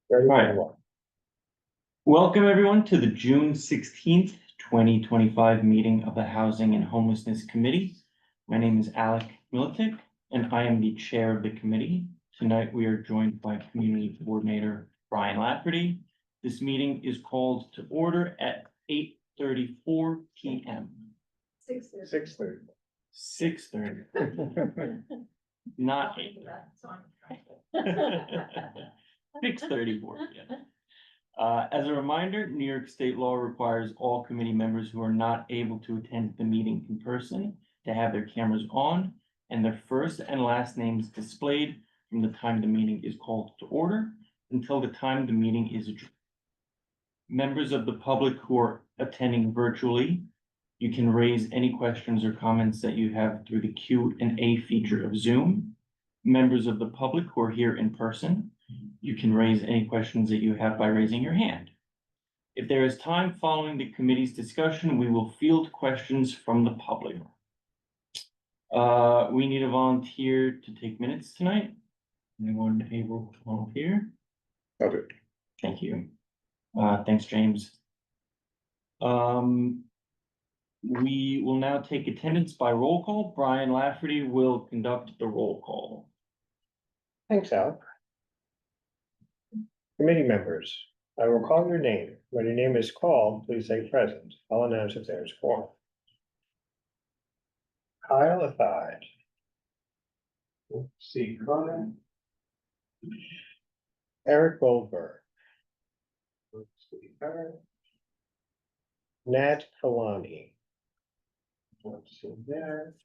Right. Welcome everyone to the June 16th, 2025 meeting of the Housing and Homelessness Committee. My name is Alec Militic and I am the chair of the committee. Tonight we are joined by Community Coordinator Brian Lafferty. This meeting is called to order at 8:34 p.m. 6:30. 6:30. Not 8. 6:34 p.m. As a reminder, New York State law requires all committee members who are not able to attend the meeting in person to have their cameras on and their first and last names displayed from the time the meeting is called to order until the time the meeting is adjourned. Members of the public who are attending virtually, you can raise any questions or comments that you have through the Q&A feature of Zoom. Members of the public who are here in person, you can raise any questions that you have by raising your hand. If there is time following the committee's discussion, we will field questions from the public. We need a volunteer to take minutes tonight. Anyone able to volunteer? I'll do it. Thank you. Thanks, James. We will now take attendance by roll call. Brian Lafferty will conduct the roll call. Thanks, Al. Committee members, I will call your name. When your name is called, please say present. I'll announce if there is quorum. Kyle Athide. Let's see, Connor. Eric Goldberg. Let's see, Eric. Nat Kalani. Let's see there.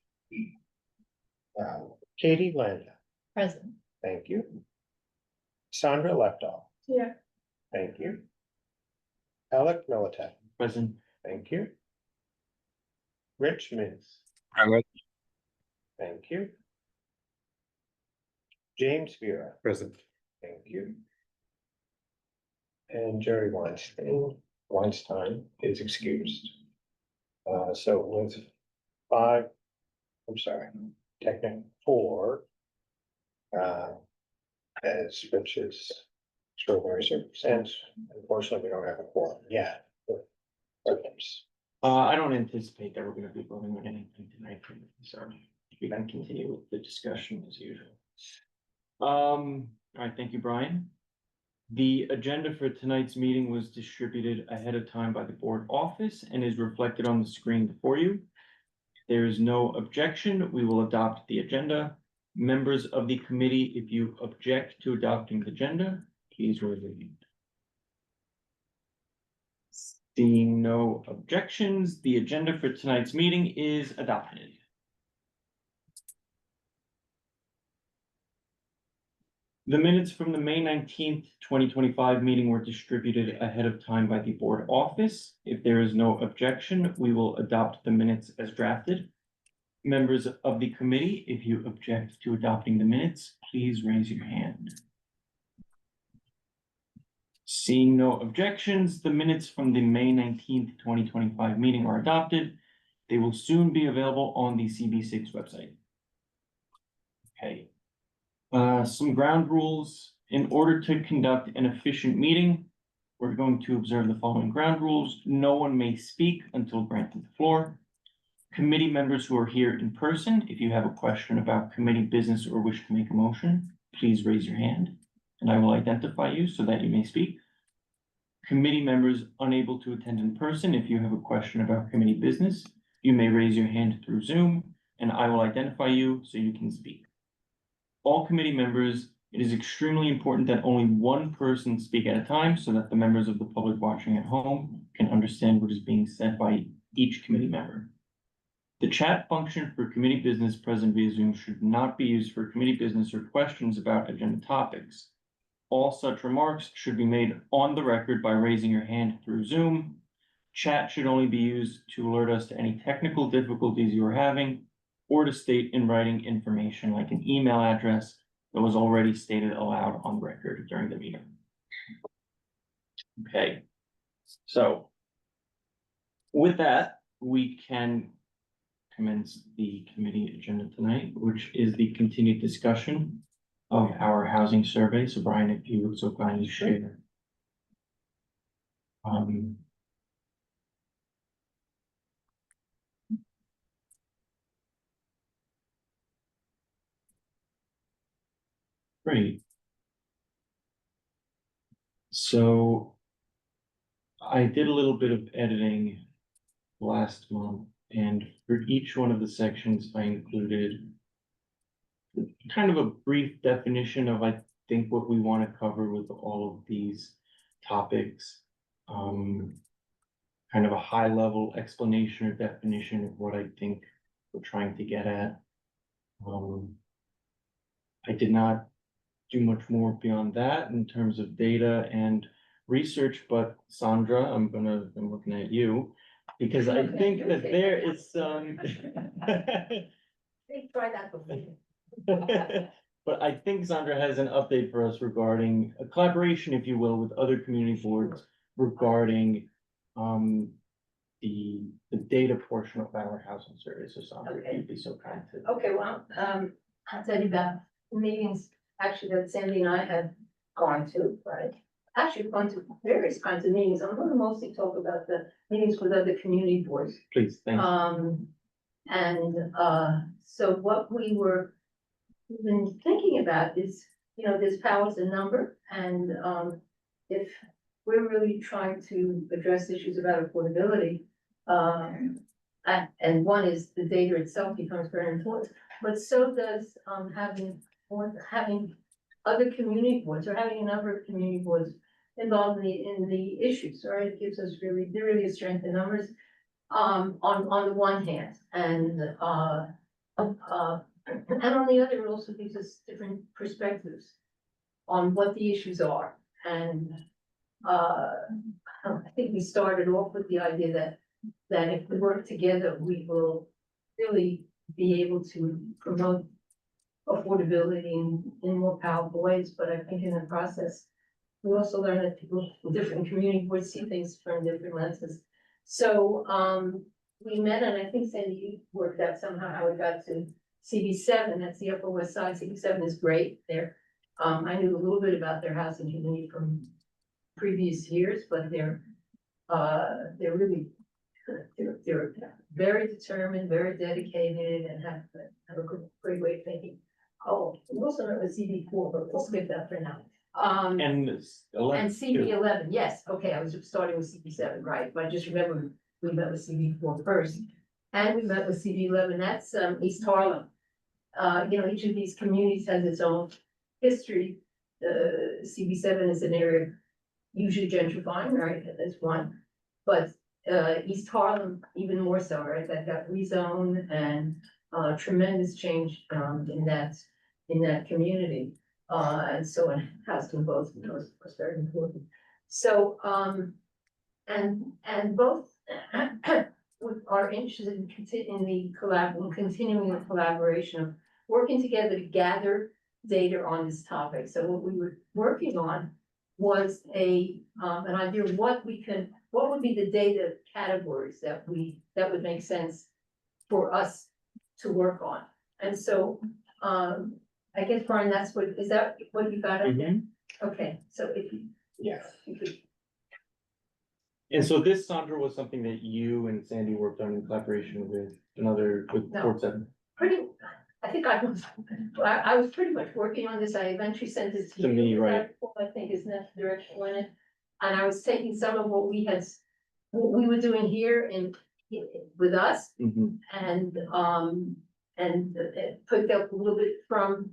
Katie Landa. Present. Thank you. Sandra Leptal. Yeah. Thank you. Alec Militek. Present. Thank you. Rich Mintz. Thank you. James Vera. Present. Thank you. And Jerry Weinstein is excused. So with 5, I'm sorry, technically 4. As Rich is extraordinary circumstance, unfortunately, we don't have a quorum yet. I don't anticipate that we're going to be voting on anything tonight, so we can continue with the discussion as usual. All right, thank you, Brian. The agenda for tonight's meeting was distributed ahead of time by the board office and is reflected on the screen before you. If there is no objection, we will adopt the agenda. Members of the committee, if you object to adopting the agenda, please raise your hand. Seeing no objections, the agenda for tonight's meeting is adopted. The minutes from the May 19th, 2025 meeting were distributed ahead of time by the board office. If there is no objection, we will adopt the minutes as drafted. Members of the committee, if you object to adopting the minutes, please raise your hand. Seeing no objections, the minutes from the May 19th, 2025 meeting are adopted. They will soon be available on the CB6 website. Okay. Some ground rules. In order to conduct an efficient meeting, we're going to observe the following ground rules. No one may speak until granted the floor. Committee members who are here in person, if you have a question about committee business or wish to make a motion, please raise your hand and I will identify you so that you may speak. Committee members unable to attend in person, if you have a question about committee business, you may raise your hand through Zoom and I will identify you so you can speak. All committee members, it is extremely important that only one person speak at a time so that the members of the public watching at home can understand what is being said by each committee member. The chat function for committee business present via Zoom should not be used for committee business or questions about agenda topics. All such remarks should be made on the record by raising your hand through Zoom. Chat should only be used to alert us to any technical difficulties you are having or to state in writing information like an email address that was already stated aloud on record during the meeting. Okay, so with that, we can commence the committee agenda tonight, which is the continued discussion of our housing survey. So Brian, if you would so kindly share. Um, Great. So I did a little bit of editing last month, and for each one of the sections, I included kind of a brief definition of, I think, what we want to cover with all of these topics. Kind of a high level explanation or definition of what I think we're trying to get at. I did not do much more beyond that in terms of data and research, but Sandra, I'm looking at you. Because I think that there is some. Try that before. But I think Sandra has an update for us regarding a collaboration, if you will, with other community boards regarding the data portion of our housing survey. So Sandra, if you'd be so kind to. Okay, well, I'll tell you about meetings actually that Sandy and I have gone to, right? Actually gone to various kinds of meetings. I'm gonna mostly talk about the meetings with other community boards. Please, thank you. So what we've been thinking about is, there's powers in number, and, if we're really trying to address issues about affordability, and one is the data itself becomes very important, but so does, having other community boards, or having a number of community boards involved in the issues, right? It gives us there really is strength in numbers, on the one hand, and on the other, it also gives us different perspectives on what the issues are. And I think we started off with the idea that if we work together, we will really be able to promote affordability in more powerful ways. But I think in the process, we also learn that people in different community boards see things from different lenses. So we met, and I think Sandy worked out somehow how we got to CB7. That's the Upper West Side. CB7 is great there. I knew a little bit about their housing community from previous years, but they're really they're very determined, very dedicated, and have a great way of thinking. Oh, we also met with CB4, but we'll skip that for now. And And CB11, yes, okay, I was starting with CB7, right, but I just remember we met with CB4 first. And we met with CB11, that's East Harlem. Each of these communities has its own history. CB7 is an area usually gentrifying, right, that's one. But East Harlem, even more so, right, that got rezoned, and tremendous change in that community. And so in housing both was very important. So and both are interested in continuing the collaboration of working together to gather data on this topic. So what we were working on was an idea of what would be the data categories that would make sense for us to work on. And so I guess, Brian, is that what you got? Okay, so if you. Yeah. You could. And so this, Sandra, was something that you and Sandy worked on in collaboration with No. Port Seven. I think I was pretty much working on this. I eventually sent it to To me, you. right. I think is the direction went in. And I was taking some of what we were doing here with us, and put up a little bit from,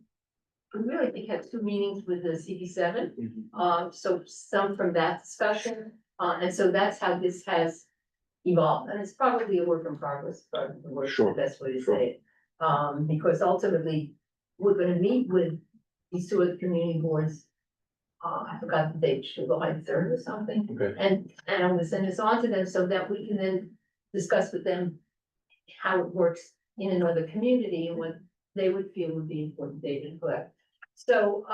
we really think had 2 meetings with the CB7. So some from that discussion, and so that's how this has evolved, and it's probably a work in progress, but Sure, the best way to sure. say it. Because ultimately, we're gonna meet with these 2 other community boards. I forgot the date, July 3rd or something. Okay. And I'm gonna send this on to them so that we can then discuss with them how it works in another community and what they would feel would be important data to collect. So,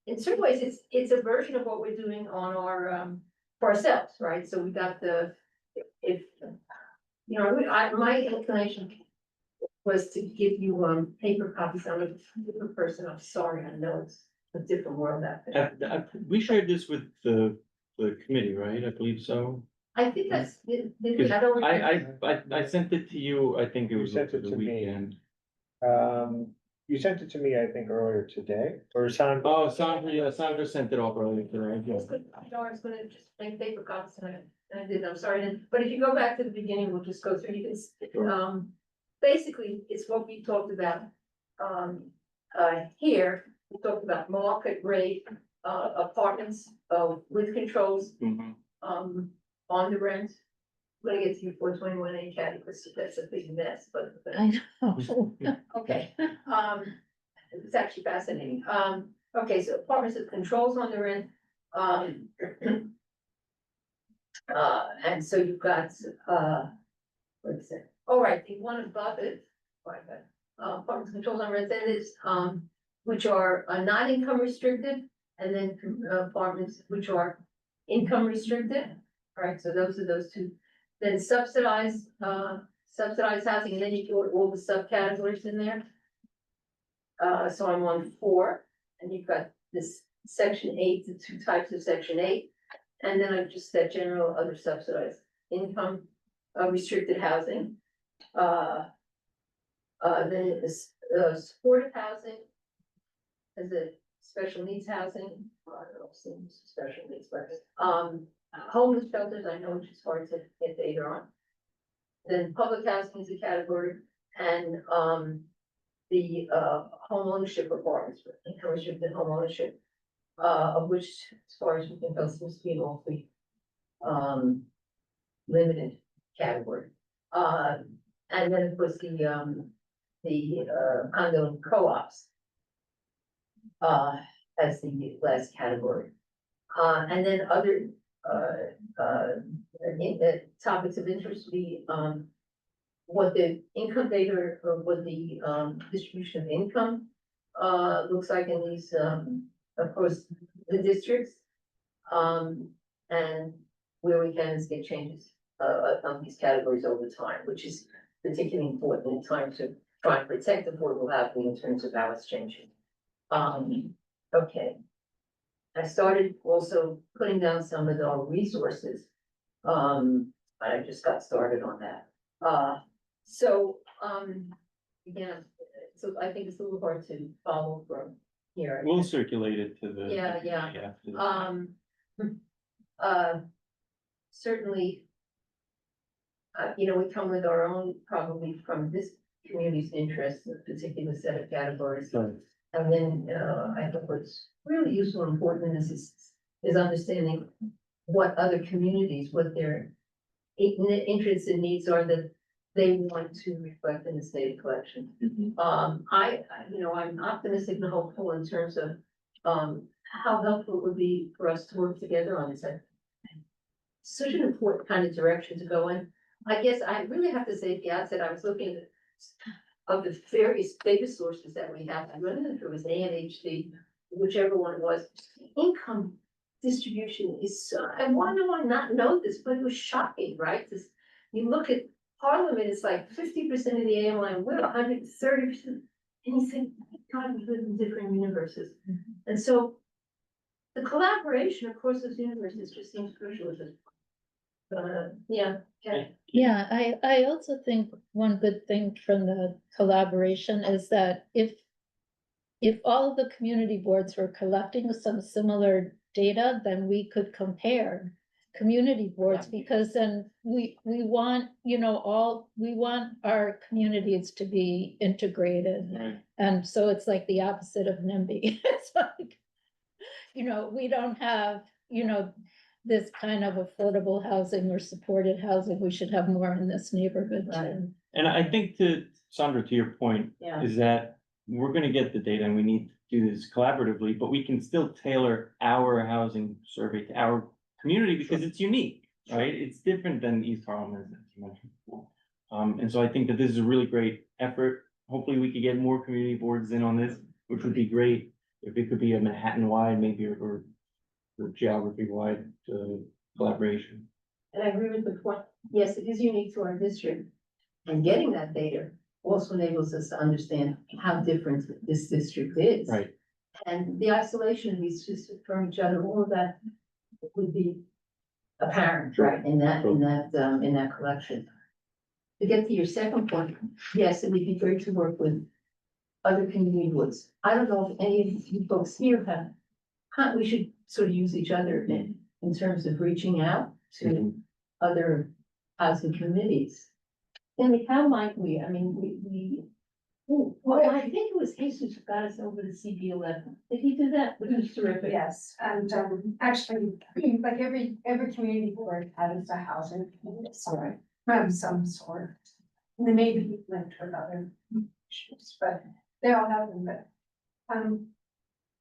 in certain ways, it's a version of what we're doing on our, for ourselves, right? So we got my inclination was to give you, paper copies. I'm a different person, I'm sorry, I know it's a different world out there. We shared this with the committee, right? I believe so. I think that's, I don't. I sent it to you, I think it You was sent over it the to me. weekend. You sent it to me, I think, earlier today, or Sandra. Oh, Sandra sent it off earlier today. I was gonna just make paper copies and I did, I'm sorry, but if you go back to the beginning, we'll just go through, you can, Sure. basically, it's what we talked about. Here, we talked about market rate, apartments, with controls, Mhm. on the rent. I'm gonna get to you 421A cat, because that's a big mess, but. I know. Okay, it's actually fascinating. Okay, so apartments with controls on the rent. And so you've got, what is it? All right, the one above it, apartments controls on rent, that is, which are not income restricted, and then apartments which are income restricted. All right, so those are those two. Then subsidized housing, and then you put all the subcategories in there. So I'm on 4, and you've got this section 8, the 2 types of section 8. And then I've just said general other subsidized income, restricted housing. Then this, supportive housing. As a special needs housing, I don't know, seems special needs, but, homeless shelters, I know which is hard to get data on. Then public housing is a category, and, the, home ownership requirements, income restricted home ownership. Of which, as far as we can tell, seems to be an awfully, limited category. And then of course the condo and co-ops. As the last category. And then other, topics of interest would be, what the income data or what the, distribution of income, looks like in these, of course, the districts. And where we can get changes, of these categories over time, which is particularly important in time to try and protect affordable housing in terms of how it's changing. Okay. I started also putting down some of the resources. I just got started on that. Again, so I think it's a little hard to follow from here. We'll circulate it to the. Yeah. after this. Certainly. We come with our own, probably from this community's interest, a particular set of categories. Right. And then, I think what's really useful and important in this is understanding what other communities, what their interests and needs are that they want to reflect in the state collection. Mhm. I'm optimistic and hopeful in terms of, how helpful it would be for us to work together on this. Such an important kind of direction to go in. I guess I really have to say at the outset, I was looking at of the various data sources that we have, I don't know if it was ANHD, whichever one it was, income distribution is so, and why do I not know this, but it was shocking, right? This, you look at Parliament, it's like 50% of the AMI, we're 130%, and you think, God, we live in different universes. And so the collaboration across those universes just seems crucial at this point. Yeah, okay. Yeah, I also think one good thing from the collaboration is that if all of the community boards were collecting some similar data, then we could compare community boards, because then we want, we want our communities to be integrated. Right. And so it's like the opposite of NIMBY. It's like, we don't have, this kind of affordable housing or supported housing. We should have more in this neighborhood Right. too. And I think Sandra, to your point, Yeah. is that we're gonna get the data and we need to do this collaboratively, but we can still tailor our housing survey to our community because it's unique, right? It's different than East Harlem, as you mentioned before. And so I think that this is a really great effort. Hopefully we could get more community boards in on this, which would be great if it could be a Manhattan-wide, maybe, or geography-wide collaboration. And I agree with the point, yes, it is unique to our district. And getting that data also enables us to understand how different this district is. Right, And the isolation of these two from each other, all of that would be apparent, right, in that collection. To get to your second point, yes, it would be great to work with other community boards. I don't know if any of you folks here we should sort of use each other in terms of reaching out to other housing committees. And how might we, I mean, well, I think it was Jesus who got us over to CB11. Did he do that? Which was terrific. Yes, and actually, like every community board has a housing committee, so of some sort. And they may be linked with other issues, but they all have them, but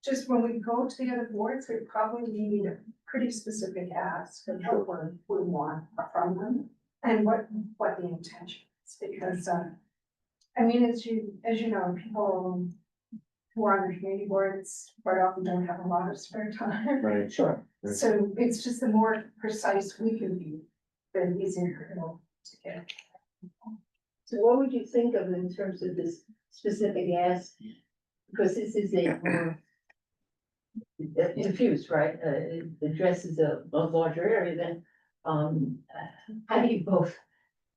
just when we go to the other boards, we probably need a pretty specific ask of what we want from them and what the intention is, because I mean, as you know, people who are on the community boards quite often don't have a lot of spare time. right. Sure. Right. So it's just the more precise we can be, the easier it will to get. So what would you think of in terms of this specific ask? Because this is a more diffuse, right? It addresses a larger area, then how do you both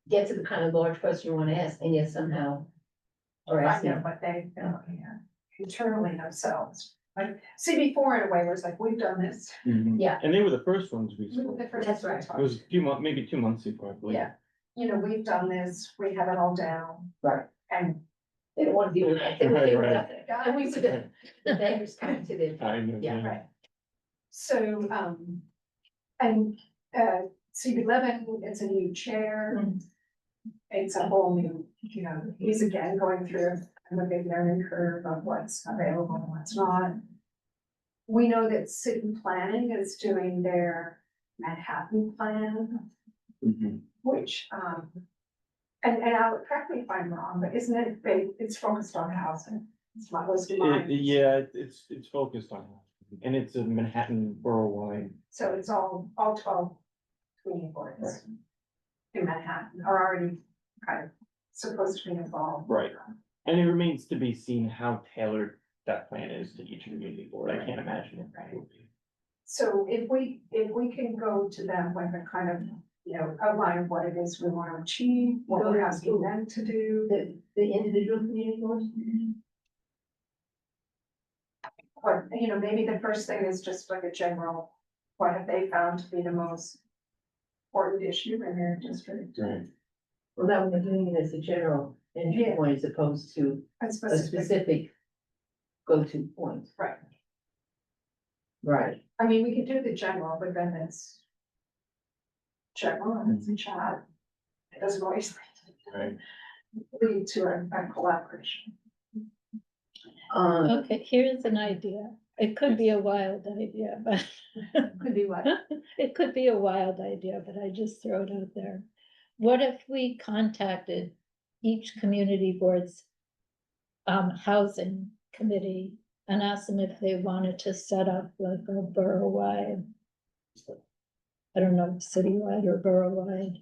get to the kind of large question you want to ask and yet somehow or I asking? know what they've been looking at internally themselves. Like CB4 in a way was like, we've done this. Mhm. Yeah. And they were the first ones we We were spoke. the first That's ones we right. It talked. was a few months, maybe 2 months ago, I believe. Yeah. You know, we've done this, we have it all down. Right. And They don't want to deal with that. They Right, deal with right. that. And we were the beggars coming to the, I know. yeah, right. So, and CB11, it's a new chair. It's a whole new, you know, he's again going through a big learning curve of what's available and what's not. We know that city planning is doing their Manhattan plan, Mhm. which, and I'll correct me if I'm wrong, but isn't it big, it's focused on housing? It's not listed mine. Yeah, it's focused on, and it's a Manhattan borough-wide. So it's all 12 community boards Right. in Manhattan are already kind of supposed to be involved. Right. And it remains to be seen how tailored that plan is to each community board. I can't imagine it. Would be. So if we can go to them with a kind of, you know, outline of what it is we want to achieve, what we're asking them to do. the individual community boards. Or, you know, maybe the first thing is just like a general, what have they found to be the most important issue in their district? Right. Well, that we're doing it as a general entry Yeah. point as opposed to A a specific, specific go-to point. right. Right. I mean, we could do the general, but then it's general and it's a chat. It doesn't always Right. lead to a collaboration. Okay, here's an idea. It could be a wild idea, but Could be what? it could be a wild idea, but I just throw it out there. What if we contacted each community board's housing committee and asked them if they wanted to set up like a borough-wide, I don't know, citywide or borough-wide,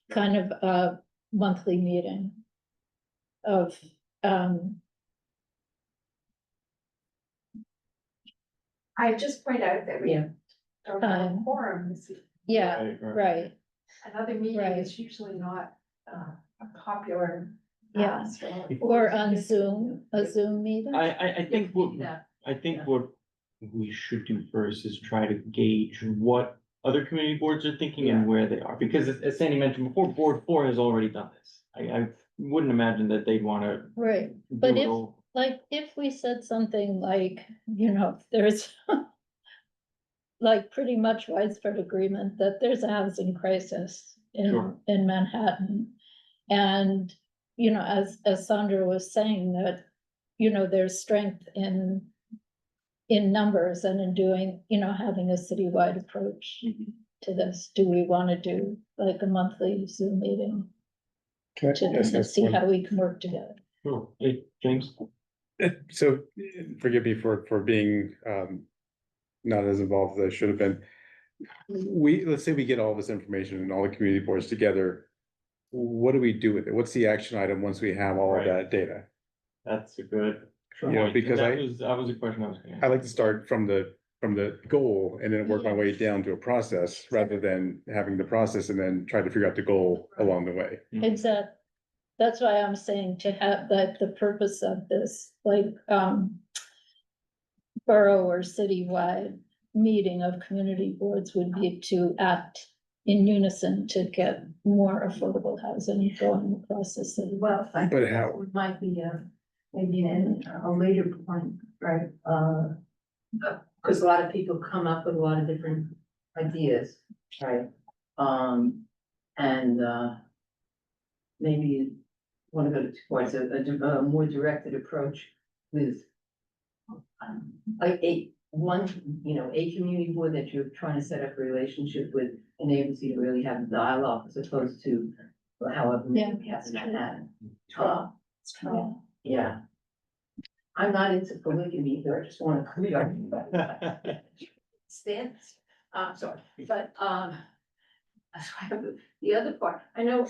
kind of a monthly meeting of, I just point out that we Yeah. don't have a quorum. yeah, Right, right. right, Another meeting Right. is usually not a popular. Yeah. ask or on Zoom, a Zoom meeting. I think what, Yeah. I think Yeah. what we should do first is try to gauge what other community boards are thinking and where they are, because as Sandy mentioned before, Board 4 has already done this. I wouldn't imagine that they'd wanna Right, do but it if, all. like, if we said something like, you know, there's like pretty much widespread agreement that there's a housing crisis Sure. in Manhattan. And, you know, as Sandra was saying, that, you know, there's strength in numbers and in doing, you know, having a citywide approach Mhm. to this. Do we want to do like a monthly Zoom meeting Can I to just ask see one- how we can work together? Sure. Hey, James? So forgive me for being not as involved as I should have been. Let's say we get all this information and all the community boards together what do we do with it? What's the action item once we have all of Right. that data? That's a good. You know, point, because and that was a question I was gonna I ask. like to start from the goal and then work my way down to a process rather than having the process and then try to figure out the goal along the way. Exactly. That's why I'm saying to have that the purpose of this, like, borough or citywide meeting of community boards would be to act in unison to get more affordable housing going across the city. Well, I But think how- that might be maybe a later point, right? Because a lot of people come up with a lot of different ideas, right? And maybe want to go towards a more directed approach with like a community board that you're trying to set up a relationship with enables you to really have a dialogue as opposed to however many we have had. Yeah. I'm not into polygamy either, I just want to clear. Stand, sorry, but, the other part, I know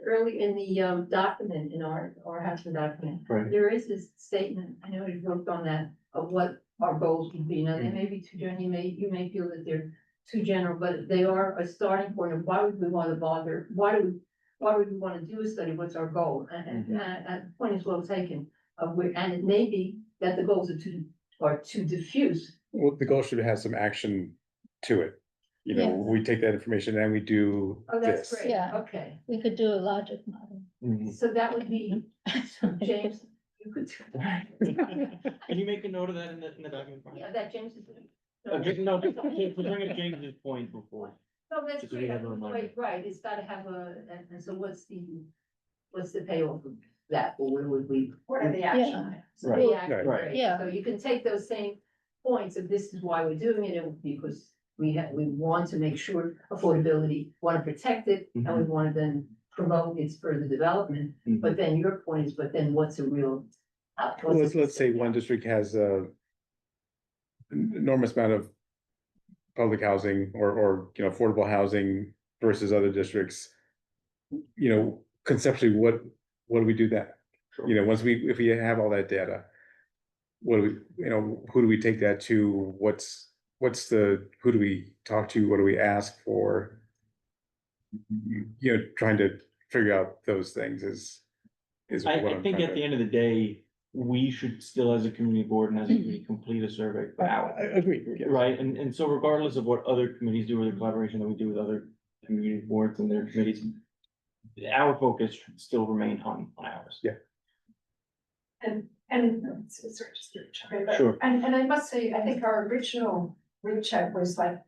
early in the, document, in our Hudson document, Right. there is this statement, I know you worked on that, of what our goals would be. Now, they may be too general, you may feel that they're too general, but they are a starting point of why would we want to bother, why would we want to do a study, what's our goal? And the point is well taken, and it may be that the goals are too diffuse. Well, the goal should have some action to it. You know, Yes. we take that information and we do Oh, that's this. great, Yeah. okay, We could do a logic model. Mhm. so that would be, James, you could. Can you make a note of that in the document? Brian? Yeah, that James is. No, just to bring up James's point before. No, that's Just so we great, have a reminder. right, it's gotta have and so what's the payoff of that, or what would we? What are the action items? So Right. the action, Right. right, Yeah. so you can take those same points of this is why we're doing it, because we want to make sure affordability, want to protect it, and we want to then promote its further development, Mhm. but then your point is, but then what's a real? Let's say one district has an enormous amount of public housing or, you know, affordable housing versus other districts. You know, conceptually, what do we do then? You know, if we have all that data, what do we, you know, who do we take that to? Who do we talk to? What do we ask for? You know, trying to figure out those things is what I I'm think trying at the to. end of the day, we should still, as a community board and as a committee, complete a survey for I our. agree, yeah. Right, and so regardless of what other committees do or the collaboration that we do with other community boards and their committees, our focus should still remain on ours. Yeah. And, sorry, just to jump in, but- Sure. And I must say, I think our original reach out was like,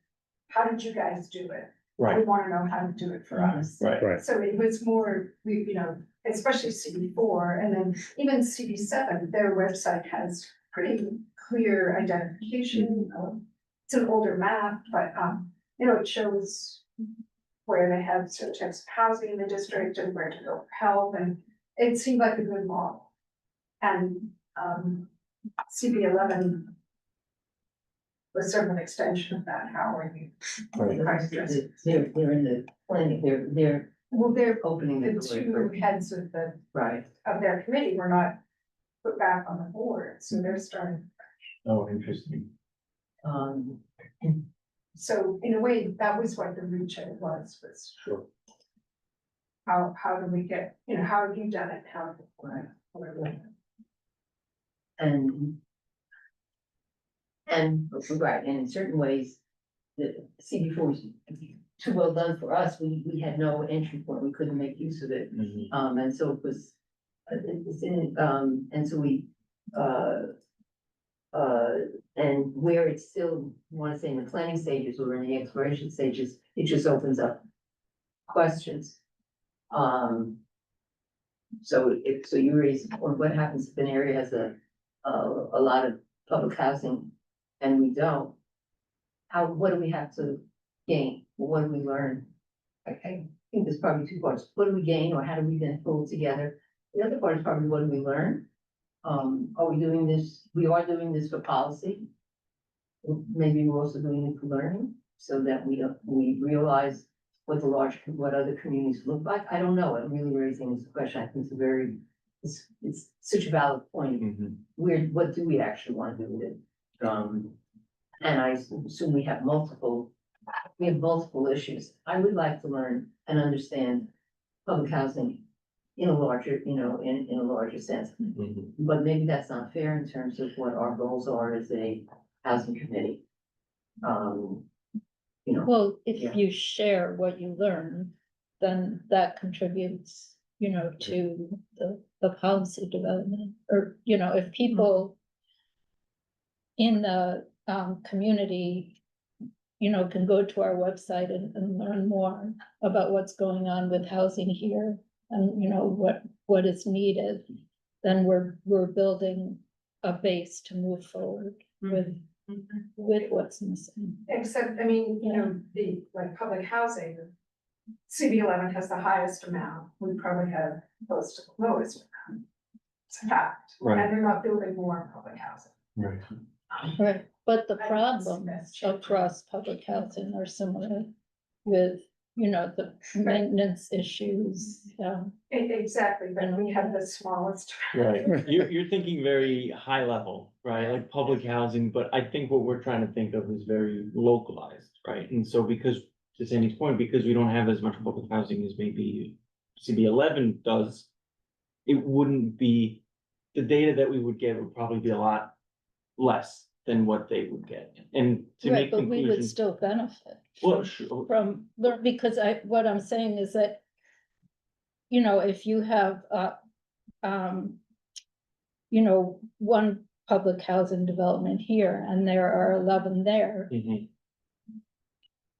how did you guys do it? We Right, want to know how to do it for us. right. Right. So it was more, you know, especially CD4 and then even CD7, their website has pretty clear identification of, it's an older map, but, you know, it shows where they have certain types of housing in the district and where to go for help, and it seemed like a good model. And, CB11 was sort of an extension of that, how are you? They're in the planning, they're Well, they're, opening the the door. two heads of Right, their committee were not put back on the board, so they're starting. Oh, interesting. So in a way, that was what the reach out was Sure. how do we get, you know, how have you done it, how? Right. Whatever. and right, and in certain ways, the CB4 is too well done for us, we had no entry point, we couldn't make use of it. Mhm. And so it was, it's in, and so we, and where it's still, I wanna say in the planning stages or in the exploration stages, it just opens up questions. So you raise, or what happens if an area has a lot of public housing and we don't? What do we have to gain? What do we learn? I think there's probably two parts. What do we gain or how do we then pull it together? The other part is probably what do we learn? Are we doing this? We are doing this for policy. Maybe we're also doing it for learning so that we realize what the large, what other communities look like. I don't know. I'm really raising this question. I think it's a very, it's such a valid point. Mhm. What do we actually want to do with it? And I assume we have multiple issues. I would like to learn and understand public housing in a larger, in a larger sense. Mhm. But maybe that's not fair in terms of what our goals are as a housing committee. Well, Yeah. if you share what you learn, then that contributes, to the policy development, or, if people in the, community, can go to our website and learn more about what's going on with housing here, and, what is needed, then we're building a base to move forward with what's missing. Except, I mean, the, like, public housing, CB11 has the highest amount, we probably have close to the lowest amount. It's a fact, Right. and they're not building more public housing. Right. Right, but the I don't problems that's true. across public housing are similar with, the maintenance issues, Exactly, but we have the smallest. Right, you're thinking very high level, right, like public housing, but I think what we're trying to think of is very localized, right? And so because, to Sandy's point, because we don't have as much public housing as maybe CB11 does, it wouldn't be, the data that we would get would probably be a lot less than what they would get, and to right, make but we would conclusions. still benefit. Well, sure, From, because what I'm saying is that, if you have, one public housing development here, and there are 11 there, mhm.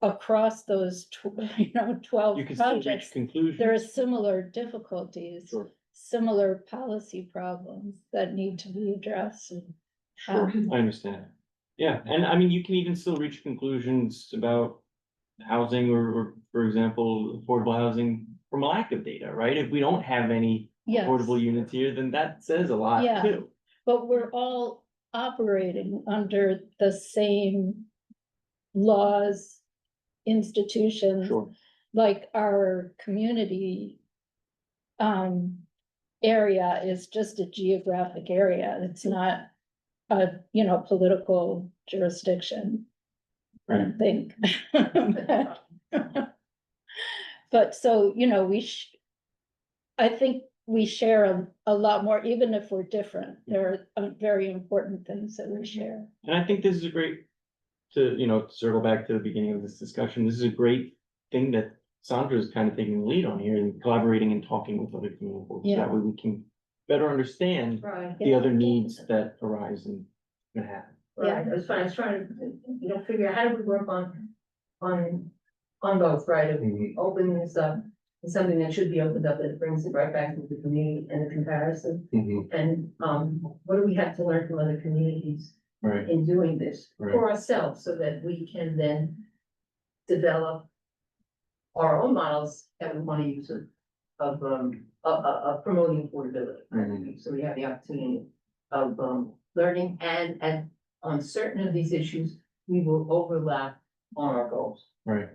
across those, 12 You can still reach projects, conclusions. there are similar difficulties, Sure. similar policy problems that need to be addressed. Sure, I understand. Yeah, and I mean, you can even still reach conclusions about housing or, for example, affordable housing from a lack of data, right? If we don't have any Yes. affordable units here, then that says a lot Yeah. too. But we're all operating under the same laws, institutions, Sure. like our community area is just a geographic area. It's not a, political jurisdiction, I don't think. But so, I think we share a lot more, even if we're different. There are very important things that we share. And I think this is a great, to circle back to the beginning of this discussion, this is a great thing that Sandra is kind of taking the lead on here and collaborating and talking with other community boards. Yeah. That way we can better understand Right. the other needs that arise and happen. Right, I was trying to, figure out how do we work on both, right? Of Mhm. opening this up, is something that should be opened up, that brings it right back into the community and the comparison. Mhm. And, what do we have to learn from other communities Right, in doing this Right. for ourselves, so that we can then develop our own models that we want to use of promoting affordability. Right? Mhm. So we have the opportunity of, learning, and on certain of these issues, we will overlap on our goals. right.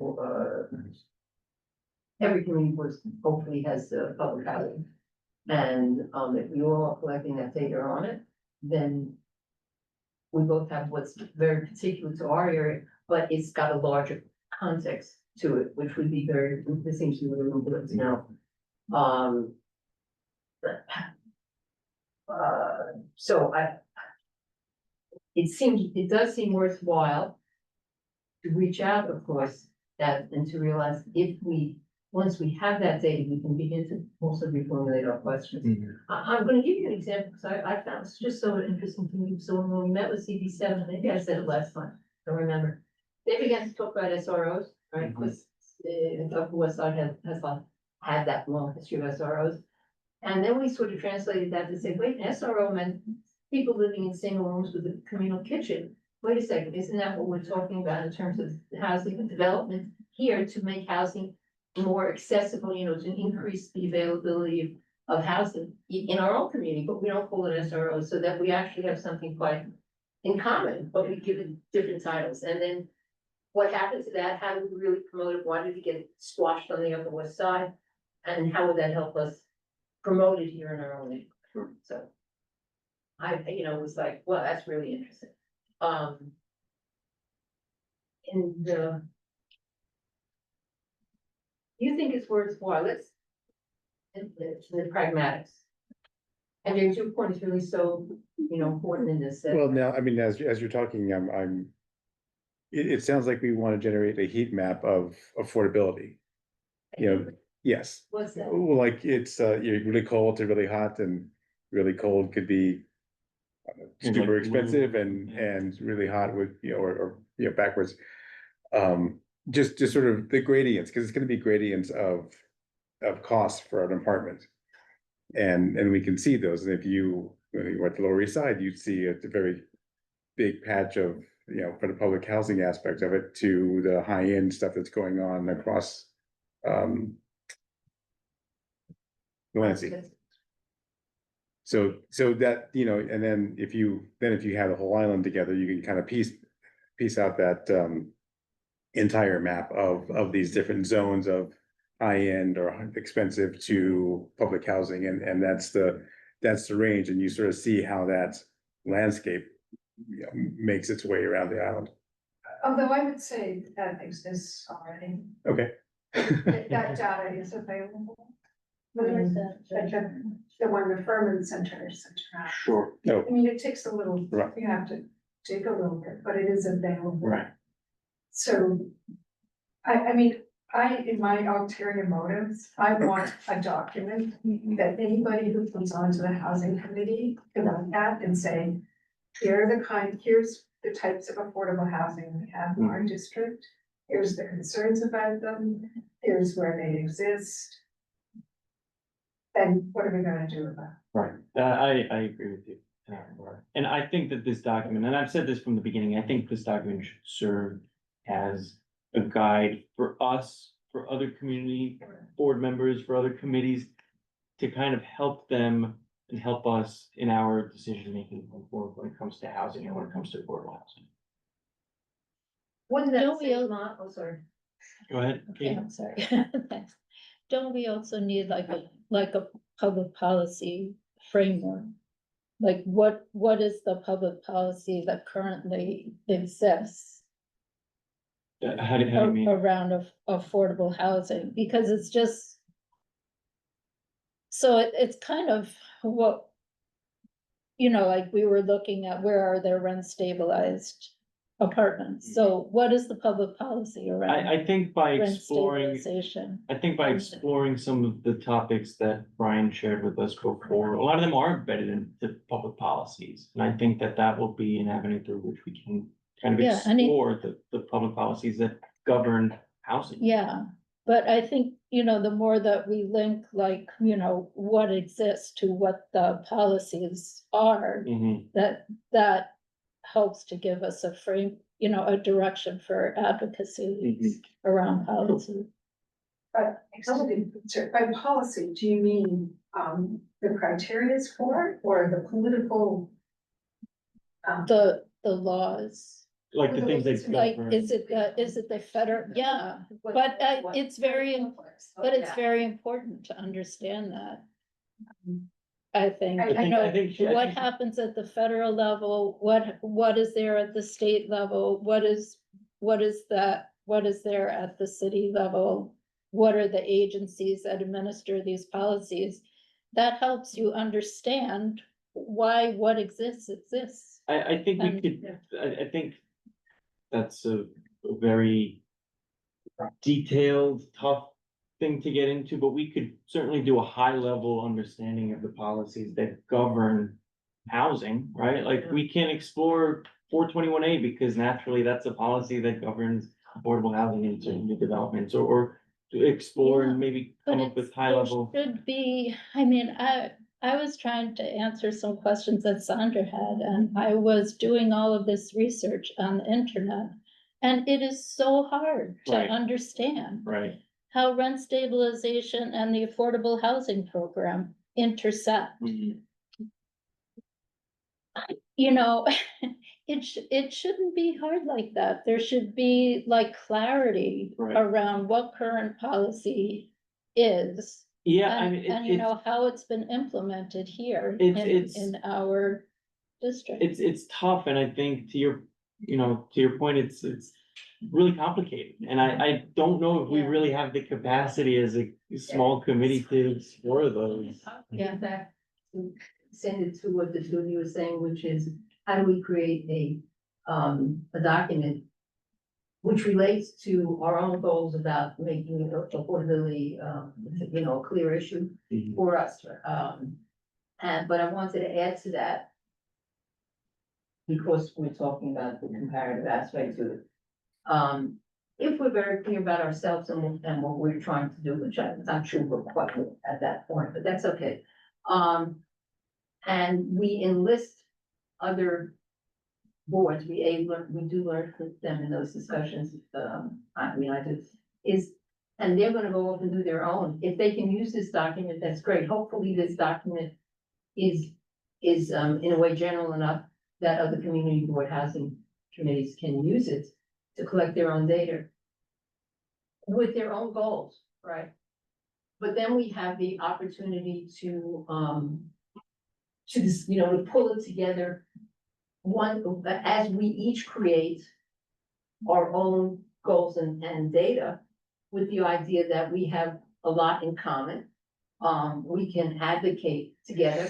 Every community board hopefully has public housing. And, if we all are collecting that data on it, then we both have what's very particular to our area, but it's got a larger context to it, which would be very, this seems to be really important to know. So it does seem worthwhile to reach out, of course, and to realize once we have that data, we can begin to also reformulate our questions. Mhm. I'm gonna give you an example, because I found it's just so interesting to me. So when we met with CB7, maybe I said it last time, I don't remember. They began to talk about SROs, right? Because the Upper West Side has had that long history of SROs. And then we sort of translated that to say, wait, an SRO meant people living in single rooms with a communal kitchen. Wait a second, isn't that what we're talking about in terms of housing and development here, to make housing more accessible, to increase the availability of housing in our own community, but we don't call it SRO, so that we actually have something quite in common, but we give it different titles. And then what happened to that? How do we really promote it? Why did it get squashed on the Upper West Side? And how would that help us promote it here in our own neighborhood? So I, was like, well, that's really interesting. And, you think it's worth while, let's, the pragmatics. And your point is really so, important in this. Well, now, I mean, as you're talking, it sounds like we want to generate a heat map of affordability. Yes, What's that? well, like it's, you're really cold to really hot, and really cold could be Like super blue, expensive, yeah. and really hot with, or backwards. Just sort of the gradients, because it's gonna be gradients of costs for an apartment. And we can see those, and if when you went to the Lower East Side, you'd see a very big patch of, for the public housing aspect of it, to the high-end stuff that's going on across Delancey. So that, and then if you have the whole island together, you can kind of piece out that entire map of these different zones of high-end or expensive to public housing, and that's the range, and you sort of see how that landscape makes its way around the island. Although I would say that exists already, Okay. that data is available. Where is Like that? the one the Furman Center sent around. Sure, No, I mean, it takes a little, Right. you have to dig a little bit, but it is available. right. So, I mean, in my ulterior motives, I want a document that anybody who comes onto the housing committee can look at and say, here's the types of affordable housing we have in our district. Here's the concerns about them. Here's where they exist. And what are we gonna do about it? Right, I agree with you. Laura. And I think that this document, and I've said this from the beginning, I think this document should serve as a guide for us, for other community board members, for other committees, to kind of help them and help us in our decision-making when it comes to housing and when it comes to affordable housing. Wouldn't that Don't we say, all- oh, sorry. Go ahead, Okay, Kate. I'm sorry. Thanks. Don't we also need like a public policy framework? Like what is the public policy that currently exists How do you mean? around affordable housing? Because it's just. So it's kind of what. Like we were looking at, where are there rent stabilized apartments? So what is the public policy around I think by rent exploring, stabilization? I think by exploring some of the topics that Brian shared with us before, a lot of them are embedded into public policies. And I think that will be an avenue through which we can kind of Yeah, I mean- explore the public policies that govern housing. Yeah, but I think, the more that we link, like, what exists to what the policies are, Mhm. that helps to give us a frame, a direction for advocacy around policy. But by policy, do you mean, the criteria for it or the political? The laws, Like the things that like, govern. is it the federal, yeah, but it's very important to understand that. I think, I think- I think she- I what think- happens at the federal level, what is there at the state level, what is there at the city level? What are the agencies that administer these policies? That helps you understand why what exists. I think we And- could, I think that's a very detailed, tough thing to get into, but we could certainly do a high level understanding of the policies that govern housing, right? Like, we can explore 421A because naturally that's a policy that governs affordable housing in certain new developments, or to explore and maybe But come up with high there level. should be, I was trying to answer some questions that Sandra had, and I was doing all of this research on the internet. And it is so hard to Right. understand Right. how rent stabilization and the affordable housing program intersect. Mhm. it shouldn't be hard like that. There should be like clarity Right. around what current policy is. Yeah, I And, mean, and you know, how it's been implemented here It's- in our district. it's tough, and I think to your point, it's really complicated, and I don't know if we Yeah. really have the capacity as a small committee to explore those. Yeah. In fact, to send it to what the two of you were saying, which is, how do we create a document which relates to our own goals about making affordability, a clear issue Mhm. for us. But I wanted to add to that, because we're talking about the comparative aspect to it. If we're very clear about ourselves and what we're trying to do, which I'm not sure we're quite at that point, but that's okay. And we enlist other boards, we do learn from them in those discussions, I do, and they're gonna go off and do their own. If they can use this document, that's great. Hopefully this document is, in a way general enough that other community board housing committees can use it to collect their own data with their own goals, right? But then we have the opportunity to pull it together as we each create our own goals and data, with the idea that we have a lot in common. We can advocate together,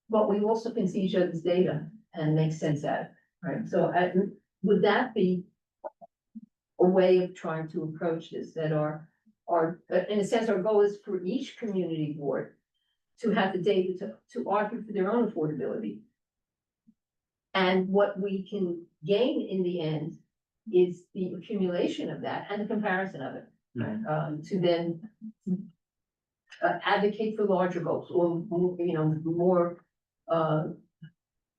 but we also can see each other's data and make sense out of it, right? So would that be a way of trying to approach this, that in a sense, our goal is for each community board to have the data to argue for their own affordability. And what we can gain in the end is the accumulation of that and the comparison of it, right? To then advocate for larger goals, or more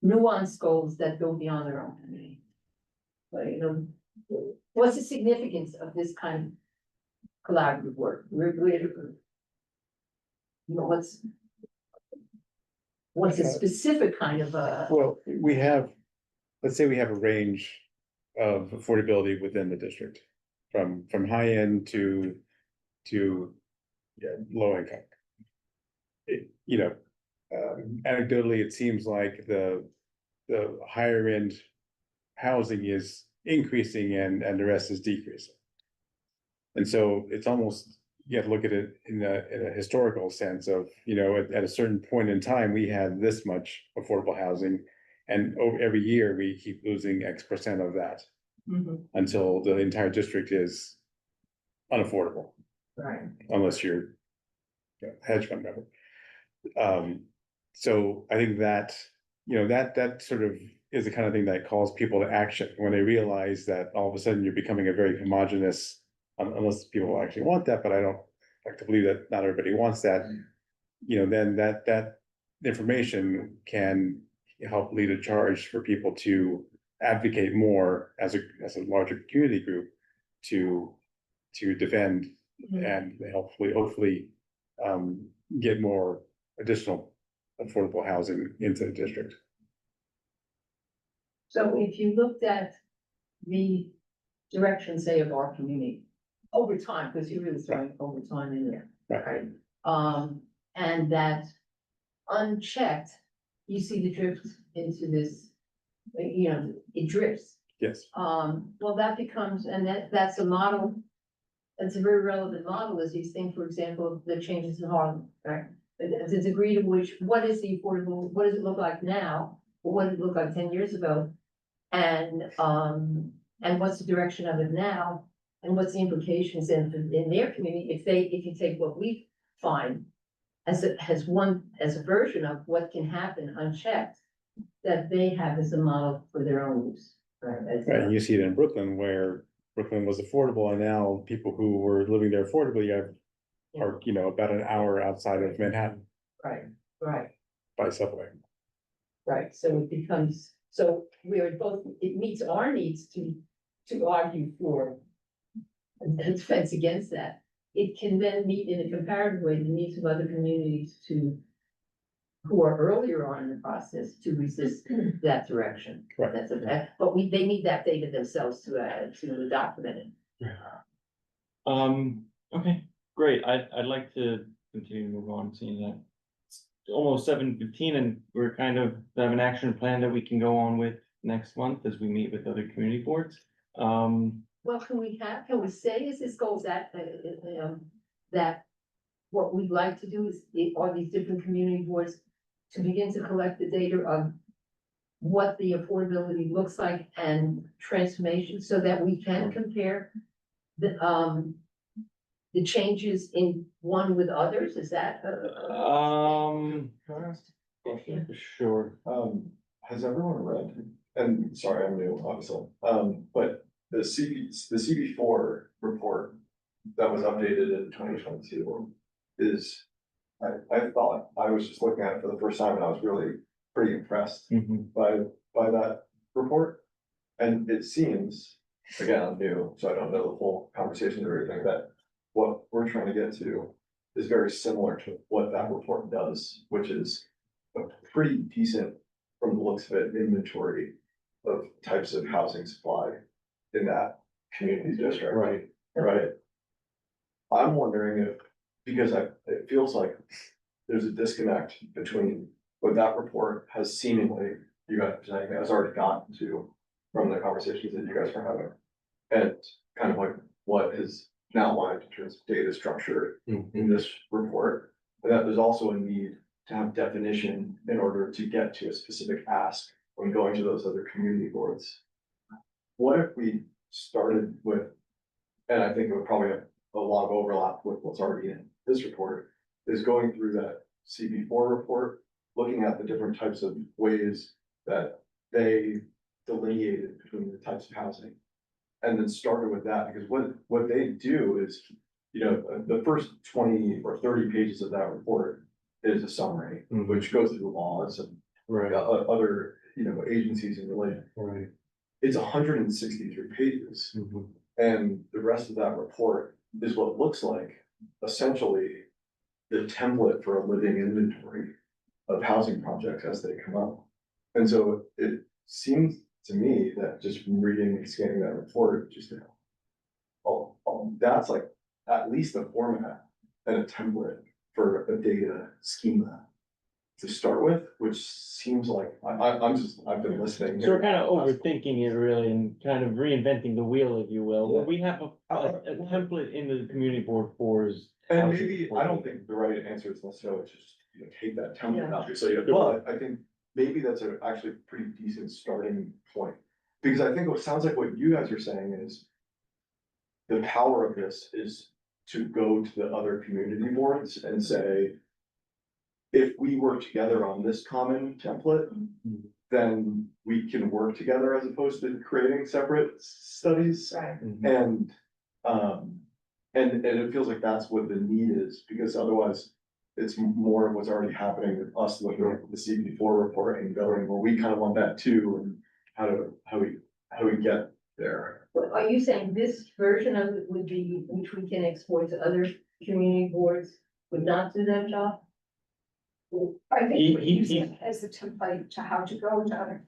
nuanced goals that go beyond their own community. But what's the significance of this kind of collaborative work? What's a specific kind of Well, we have, let's say we have a range of affordability within the district, from high end to low income. Anecdotally, it seems like the higher end housing is increasing and the rest is decreasing. And so it's almost, you have to look at it in a historical sense of, at a certain point in time, we had this much affordable housing. And every year we keep losing X% of that until the entire district is unaffordable, right? unless you're a hedge fund member. So I think that, that sort of is the kind of thing that calls people to action when they realize that all of a sudden you're becoming a very homogeneous, unless people actually want that, but I don't like to believe that not everybody wants that. Then that information can help lead a charge for people to advocate more as a larger community group to defend and hopefully get more additional affordable housing into the district. So if you looked at the direction, say, of our community over time, because you're really throwing over time in there, right? And that unchecked, you see the drift into this, it drifts. Yes. Well, that becomes, and that's a model, that's a very relevant model, as you think, for example, the changes in Harlem, right? The degree to which, what does it look like now? Or what did it look like 10 years ago? And what's the direction of it now? And what's the implications in their community if you take what we find as a version of what can happen unchecked, that they have as a model for their own use, right? Right, and you see it in Brooklyn, where Brooklyn was affordable, and now people who were living there affordably are about an hour outside of Manhattan Right, by subway. right. So it becomes, so it meets our needs to argue for and defense against that. It can then meet in a comparative way the needs of other communities to who are earlier on in the process to resist that direction. Right. That's a, but they need that data themselves to document it. Okay, great. I'd like to continue to move on, seeing that it's almost 7:15 and we're kind of have an action plan that we can go on with next month as we meet with other community boards. Well, can we say as this goes that, that what we'd like to do is, are these different community boards to begin to collect the data of what the affordability looks like and transformation, so that we can compare the changes in one with others, is that? Can I ask a question? Sure. Has everyone read, and sorry, I'm new, obviously, but the CB4 report that was updated in 2022 is, I thought, I was just looking at it for the first time and I was really pretty impressed Mhm. by that report. And it seems, again, I'm new, so I don't know the whole conversation or everything, that what we're trying to get to is very similar to what that report does, which is a pretty decent, from the looks of it, inventory of types of housing supply in that community district. Right. I'm wondering if, because it feels like there's a disconnect between what that report has seemingly, you guys has already gotten to from the conversations that you guys are having. And kind of like what is now outlined in terms of data structure in this report. And that there's also a need to have definition in order to get to a specific ask when going to those other community boards. What if we started with, and I think it would probably have a lot of overlap with what's already in this report, is going through that CB4 report, looking at the different types of ways that they delineated between the types of housing. And then started with that, because what they do is, you know, the first 20 or 30 pages of that report is a summary, which goes through laws and other, you know, agencies and related. Right. It's 163 pages. And the rest of that report is what looks like essentially the template for a living inventory of housing projects as they come up. And so it seems to me that just from reading and scanning that report, just, that's like at least a format and a template for a data schema to start with, which seems like, I've been listening. So we're kind of overthinking it really and kind of reinventing the wheel, if you will. Yeah. We have a template in the community board for is. And housing maybe, support. I don't think the right answer is necessarily just, you know, take that template Yeah. obviously, but I think maybe that's actually a pretty decent starting point. Because I think what sounds like what you guys are saying is the power of this is to go to the other community boards and say, if we work together on this common template, then we can work together as opposed to creating separate studies. Right. And it feels like that's what the need is, because otherwise it's more of what's already happening with us looking at the CB4 report and going, well, we kind of want that too, and how we get there. Well, are you saying this version of it would be, which we can export to other community boards, would not do that job? I think we He- use he- it as a template to how to go to other.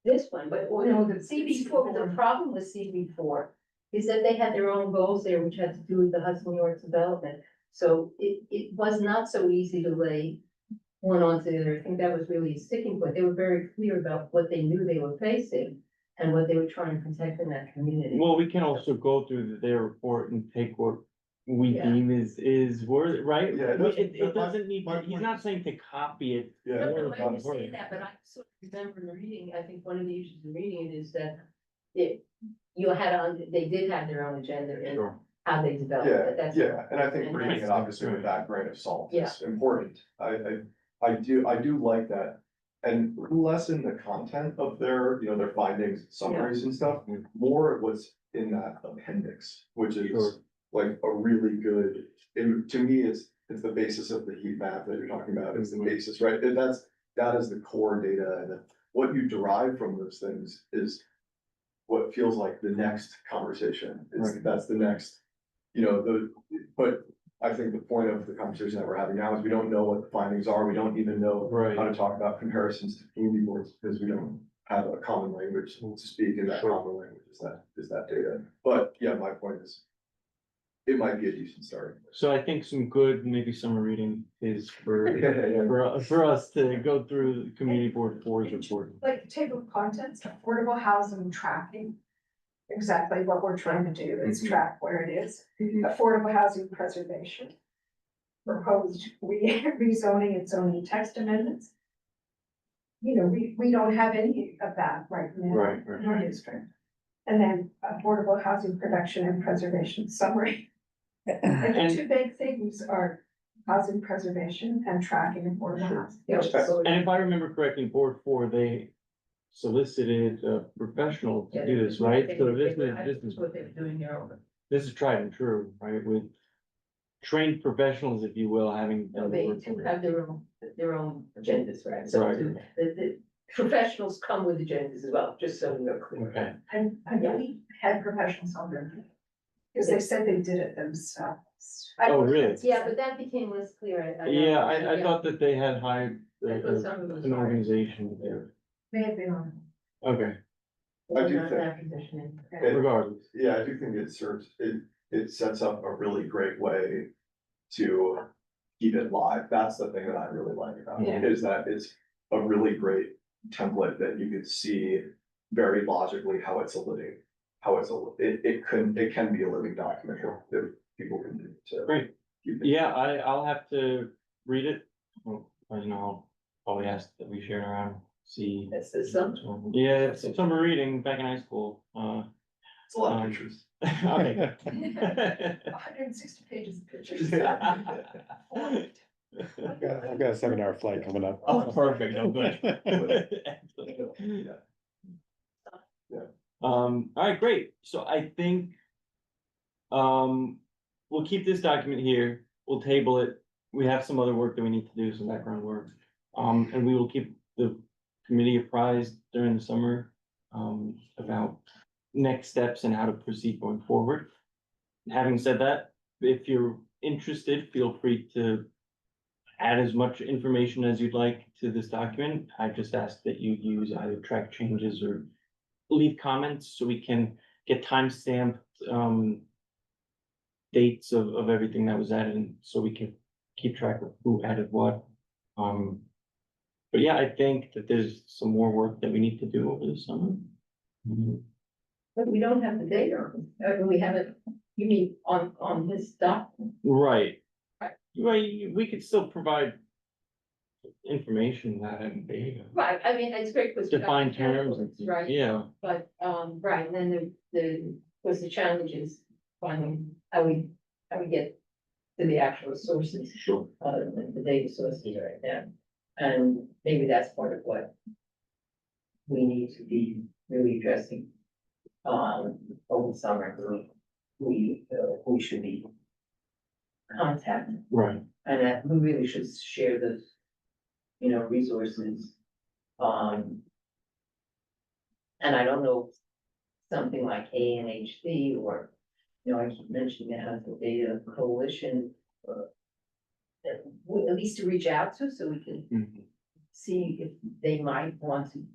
This one, but well, no, the The CB4, the CB4. problem with CB4 is that they had their own goals there, which had to do with the Hudson York development. So it was not so easy to lay one onto the other. I think that was really a sticking point. They were very clear about what they knew they were facing and what they were trying to protect in that community. Well, we can also go through their report and take what we Yeah. deem is worth, right? Yeah, that's- It doesn't need, my he's point not is- saying to copy it. Yeah. No, I word by understand word. that, but I sort of remember reading, I think one of the issues in reading it is that you had on, they did have their own agenda in Sure. how they developed it. That's. Yeah, and I think And reading it that's- obviously with that grain of salt is important. I do like that. And less in the content of their, you know, their findings, summaries and stuff, more what's in that appendix, which Sure. is like a really good, and to me, it's the basis of the heat map that you're talking about, it's the basis, right? And that is the core data, and then what you derive from those things is what feels like the next conversation, Right. that's the next, you know, but I think the point of the conversation that we're having now is we don't know what the findings are, we don't even know Right. how to talk about comparisons to community boards, because we don't have a common language to speak, and that common language is that data. But yeah, my point is, it might be a decent start. So I think some good, maybe summer reading is for us to go through the community board fours report. Like the table of contents, affordable housing tracking. Exactly what we're trying to do is track where it is. Affordable housing preservation. Proposed rezoning and zoning text amendments. You know, we don't have any of that right now Right, in our district. And then affordable housing production and preservation summary. And the two big things are housing preservation and tracking affordable housing. And if I remember correctly, board four, they solicited a professional to do this, right? So this is what they're doing here. this is tried and true, right? With trained professionals, if you will, having No, done the they work. do have their own agendas, right? So Right. the professionals come with agendas as well, just so we're clear. Okay, And we had professionals on there. Because they said they did it themselves. Oh, really? Yeah, but that became less clear. I know. yeah, I thought that they had hired I thought some of it was an hired. organization there. May have been on. Okay, I do Not think- that position. regardless. Yeah, I do think it serves, it sets up a really great way to keep it live. That's the thing that I really like about it, is that it's a really great template that you could see very logically how it's a living, it can be a living document that people can do to. Great. keep it. Yeah, I'll have to read it. Well, you know, I'll probably ask that we share it around, see. That's the sum. Yeah, it's summer reading back in high school, It's a lot of pictures. okay. 160 pages of pictures. I've got a 7-hour flight coming up. Oh, perfect, oh, good. Yeah. All right, great, so I think. We'll keep this document here, we'll table it, we have some other work that we need to do, some background work. And we will keep the committee apprised during the summer, about next steps and how to proceed going forward. Having said that, if you're interested, feel free to add as much information as you'd like to this document. I just ask that you use either track changes or leave comments so we can get timestamped, dates of everything that was added, and so we can keep track of who added what. But yeah, I think that there's some more work that we need to do over the summer. But we don't have the data, we have it, you mean on this document? Right. Right. Right, we could still provide information that and data, Right, I mean, it's great because. we got define the terms, categories, and Right, yeah, but, right, and then was the challenge is finding how we get to the actual sources. sure. The data sources right now, and maybe that's part of what we need to be really addressing. Over the summer, we should be contacting, Right, and that we really should share those, resources. And I don't know, something like ANHD or, I keep mentioning the Housing Data Coalition. At least to reach out to, so we can Mhm. see if they might want to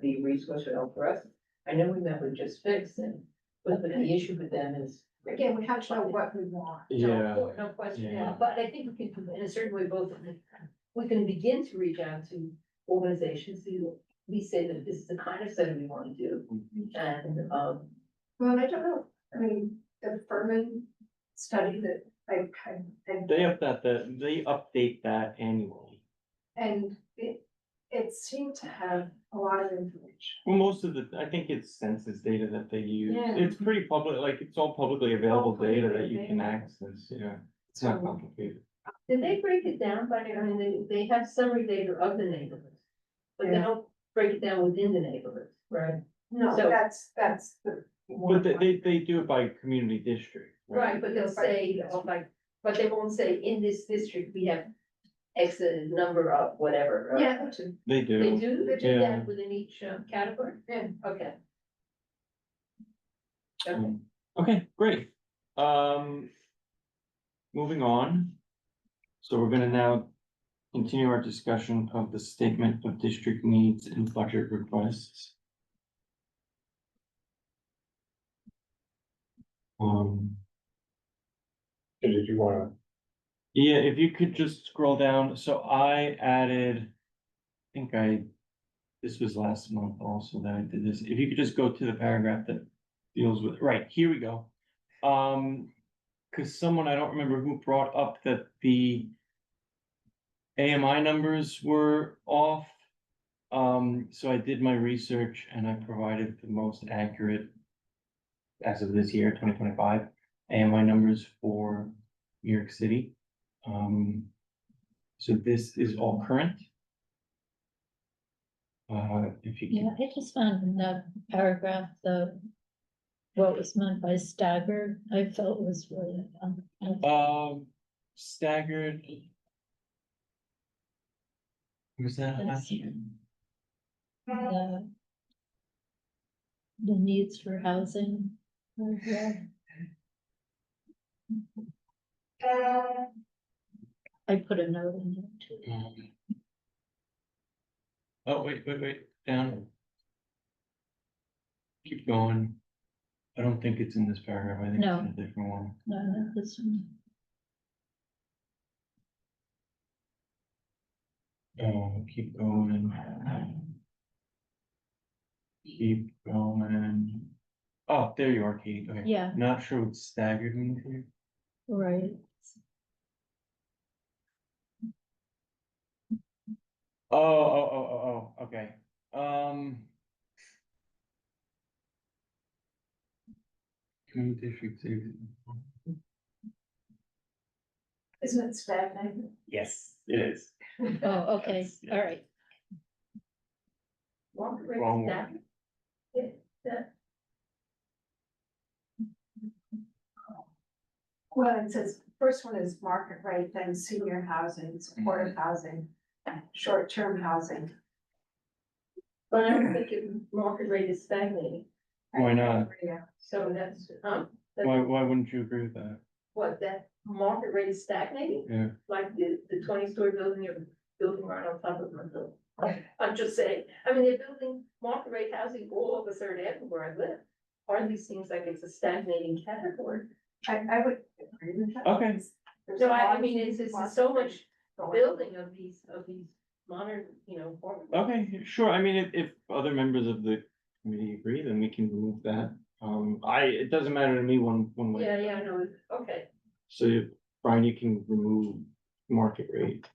be a resource or help for us. I know we met with Just Fix, and but the issue with them is. Again, we have to know what we want. Yeah. No question, Yeah. but I think we can, in a certain way, both, we can begin to reach out to organizations who we say that this is the kind of study we want to do, and, Well, I don't know, I mean, the Furman study that They update that annually. and it seemed to have a lot of information. Well, most of I think it's census data that they use. Yeah. It's pretty public, like, it's all publicly available publicly data that you can available. access, yeah. It's not So- complicated. did they break it down by, I mean, they have summary data of the neighborhoods, but they Yeah. don't break it down within the neighborhoods, right? No, So- that's the. But they do it by community district, right? Right, but they'll say, but they won't say, in this district, we have X number of whatever. right? Yeah, that's it. They They do. do Yeah. that within each category? Yeah. Okay. Okay, great. moving on. So we're gonna now continue our discussion of the statement of district needs and budget requests. Did you wanna, Yeah, if you could just scroll down, so I added, this was last month also that I did this, if you could just go to the paragraph that deals with, right, here we go. Cause someone, I don't remember who brought up that the AMI numbers were off. So I did my research and I provided the most accurate as of this year, 2025, AMI numbers for New York City. So this is all current. If you Yeah, I just found in that paragraph, what was meant by staggered, I felt was really, staggered. Was that? Let's see. The needs for housing. I put a note in there too. Oh, wait, down. Keep going. I don't think it's in this paragraph, I think No. it's in a different one. No, not this one. Keep going. Keep going. Oh, there you are, Katie, okay. Yeah. Not sure what staggered means here. Right. Okay. Community district savings. Isn't it stagnating? Yes, it is. Oh, okay, Yes, yes. all right. Market rate Wrong one. stagnant. That, Well, it says, first one is market rate, then senior housing, supportive housing, short-term housing. but I don't think market rate is stagnating, Why not? Yeah. so that's, Why wouldn't you agree with that? what, that market rate is stagnating? Yeah. Like the 20-story building you're building right on top of my building. I'm just saying, I mean, they're building market rate housing all over Third Avenue where I live. Hardly seems like it's a stagnating category. I would agree with that. Okay. There's No, a lot I of mean, it's market so much rate going on. building of these modern, apartments. Okay, sure, I mean, if other members of the committee agree, then we can remove that. It doesn't matter to me one way. Yeah, no, okay. So Brian, you can remove market rate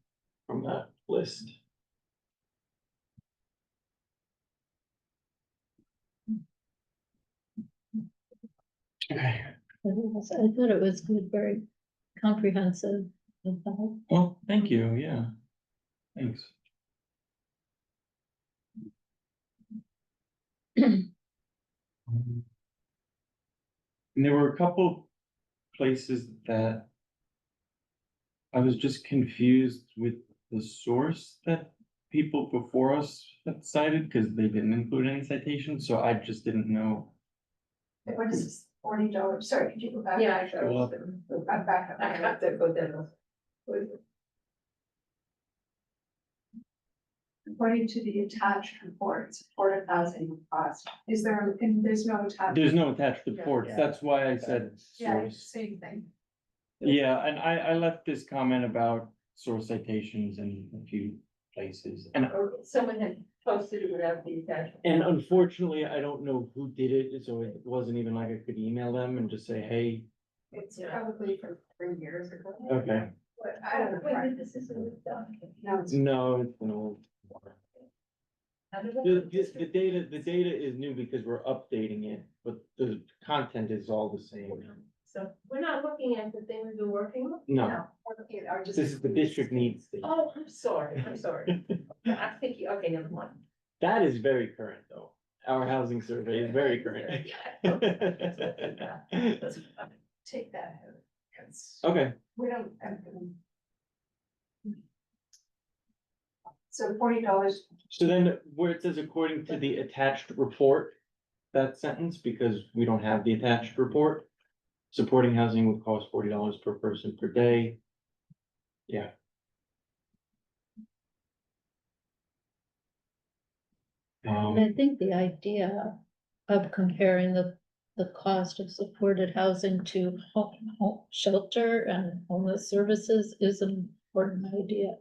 from that list. Okay, I thought it was good, very comprehensive. well, thank you, yeah, thanks. And there were a couple places that I was just confused with the source that people before us had cited, because they didn't include any citations, so I just didn't know. What is this, $40? Sorry, could you go back? Yeah, I Well, I'm back up. I got that, go down. According to the attached report, supportive housing cost, is there, and there's no attached. There's no attached reports, Yeah. that's why I said Yeah, source. same thing. Yeah, and I left this comment about source citations in a few places, and Someone had posted it without the attachment. unfortunately, I don't know who did it, so it wasn't even like I could email them and just say, hey, It's Yeah. probably from 3 years ago. okay. But I don't know. When did this is done? No, it's- No, it's an old. How did The data is new because we're updating it, but the content is all the same. So we're not looking at the thing we've been working on? No, no, we're looking at our this is the district needs thing. Oh, I'm sorry. I'm thinking, okay, never mind. That is very current, though. Our housing survey is very current. That's- take that out. 'Cause Okay, we don't. So $40, so then where it says according to the attached report, that sentence, because we don't have the attached report. Supporting housing would cost $40 per person per day. Yeah. And I think the idea of comparing the cost of supported housing to home shelter and homeless services is an important idea.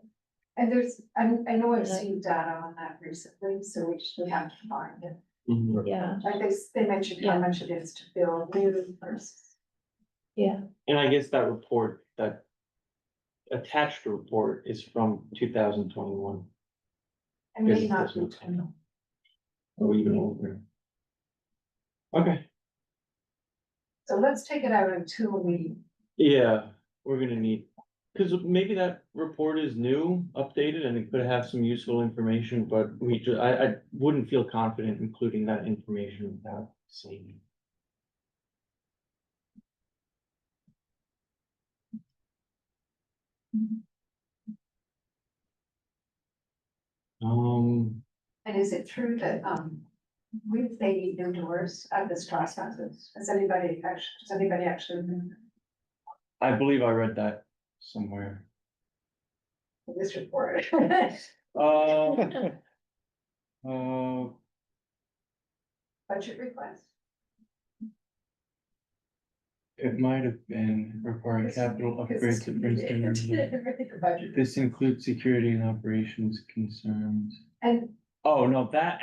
And there's, I know I've Yeah. seen data on that recently, so we have to find it. Mhm. Yeah, Like they mentioned how Yeah. much it is to build new versus. yeah, And I guess that report, that attached report is from 2021, And may Yes, not that's be what- 20. or even older. Okay, So let's take it out until we, yeah, we're gonna need, because maybe that report is new, updated, and it could have some useful information, but I wouldn't feel confident including that information without seeing it. and is it true that, they need new doors at the Strauss houses? Does anybody actually remember I believe I read that somewhere. this report? Uh, Budget request? it might have been requiring capital upgrades at Princeton. This includes security and operations concerns. And Oh, no, that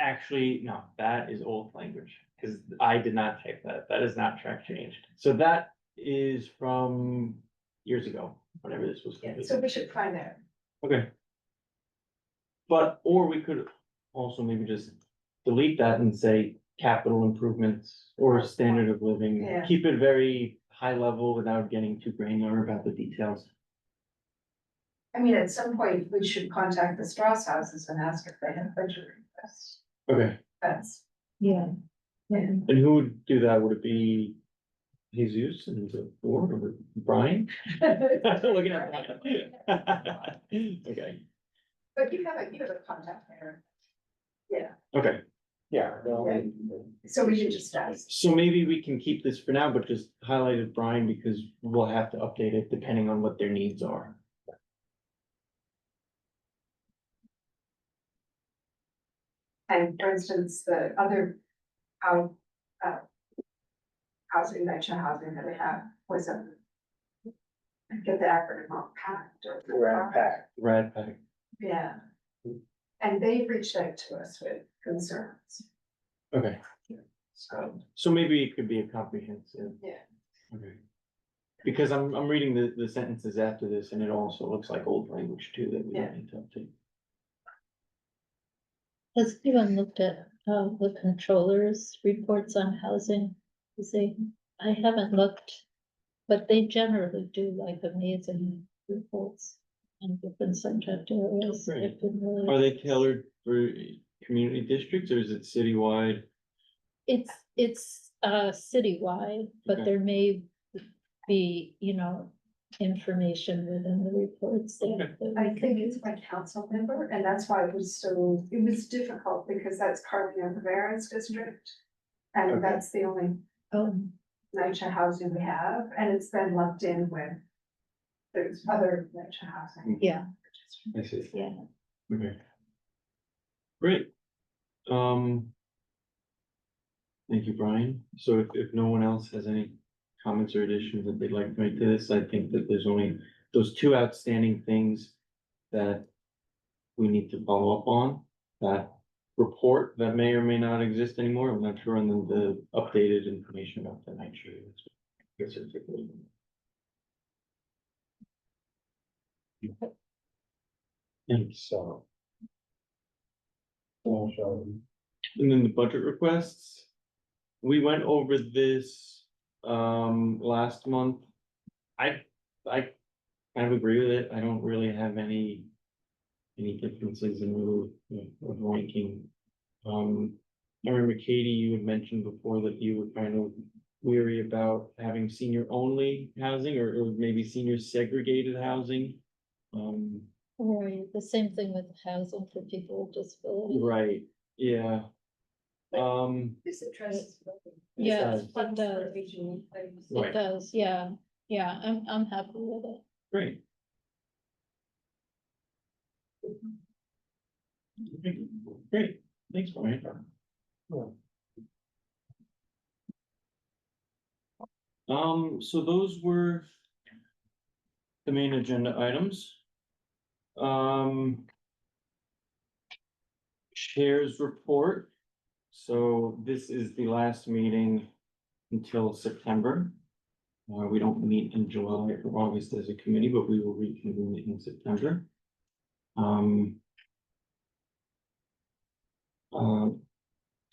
is old language, because I did not type that. That is not track changed. So that is from years ago, whenever this was yeah, so completed. we should find out. Okay. But, or we could also maybe just delete that and say capital improvements or standard of living. Yeah. Keep it very high level without getting too granular about the details. I mean, at some point, we should contact the Strauss houses and ask if they have budget requests. Okay, That's, yeah. and who would do that? Would it be Jesus and the board or Brian? Looking at Brian. Okay, but you have a contact there. Yeah, okay. Yeah, well, Right. so we should just ask. So maybe we can keep this for now, but just highlight it Brian, because we'll have to update it depending on what their needs are. And for instance, the other, how, housing, niche housing that we have was a. Get the acronym on packed or. we're packed. Rad pack. Yeah. And they reached out to us with concerns, Okay, so, so maybe it could be a comprehensive. yeah. Okay. Because I'm reading the sentences after this, and it also looks like old language too that we Yeah. don't need to update. Has anyone looked at the controllers' reports on housing? You see, I haven't looked, but they generally do like amazing reports on different subject areas. Great. I've been really- Are they tailored for community districts, or is it citywide? It's citywide, but Okay. there may be, information within the reports. that we I can think use. it's my council member, and that's why it was difficult, because that's Carlton the Barron's district. Okay. And that's the only niche housing we have, and it's been lumped in with. There's other niche housing. Yeah, I see. yeah. Okay. Great. Thank you, Brian. So if no one else has any comments or additions that they'd like to make to this, I think that there's only those two outstanding things that we need to follow up on. That report that may or may not exist anymore, I'm not sure, and then the updated information about the night show. That's particularly. Thanks. So. And then the budget requests. We went over this last month. I kind of agree with it. I don't really have any differences in of ranking. I remember Katie, you had mentioned before that you were kind of weary about having senior only housing or maybe senior segregated housing. Right, the same thing with housing for people with disabilities. Right, yeah. This addresses. Yeah, does. it does. Right. It does, yeah, I'm happy with it. Great. Great, thanks, Brian. So those were the main agenda items. Chair's report. So this is the last meeting until September. We don't meet in July or August as a committee, but we will reconvene in September.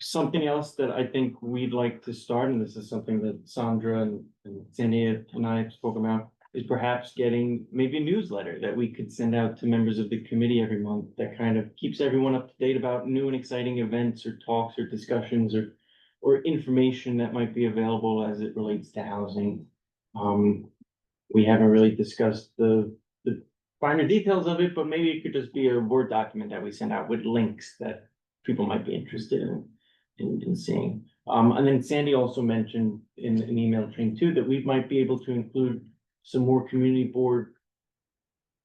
Something else that I think we'd like to start, and this is something that Sandra and Zinnia and I have spoken about, is perhaps getting maybe a newsletter that we could send out to members of the committee every month that kind of keeps everyone up to date about new and exciting events or talks or discussions or information that might be available as it relates to housing. We haven't really discussed the finer details of it, but maybe it could just be a Word document that we send out with links that people might be interested in seeing. And then Sandy also mentioned in an email chain too, that we might be able to include some more community board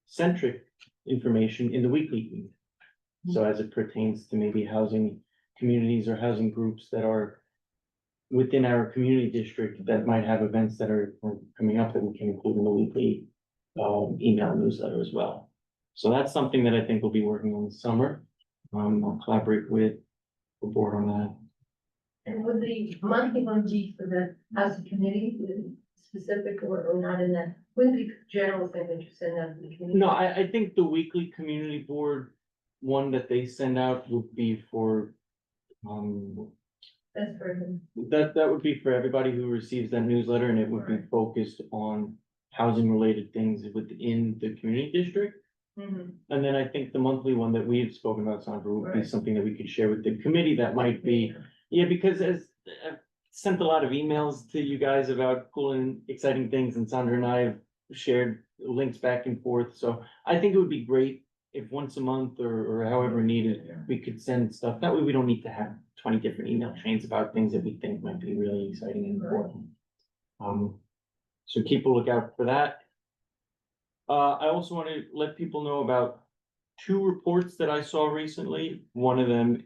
centric information in the weekly feed. So as it pertains to maybe housing communities or housing groups that are within our community district that might have events that are coming up that we can include in the weekly email newsletter as well. So that's something that I think we'll be working on this summer. I'll collaborate with the board on that. And would the monthly one be for the housing committee, specific or not in that, wouldn't be general thing that you send out to the community? No, I think the weekly community board one that they send out would be for, That's for them. that would be for everybody who receives that newsletter, and it would be Right. focused on housing related things within the community district. Mhm. And then I think the monthly one that we've spoken about, Sandra, would be Right. something that we could share with the committee that might be, yeah, because as I've sent a lot of emails to you guys about cool and exciting things, and Sandra and I have shared links back and forth, so I think it would be great if once a month or however needed, we could send stuff. That way we don't need to have 20 different email chains about things that we think might be really exciting and important. So keep a lookout for that. I also want to let people know about two reports that I saw recently. One of them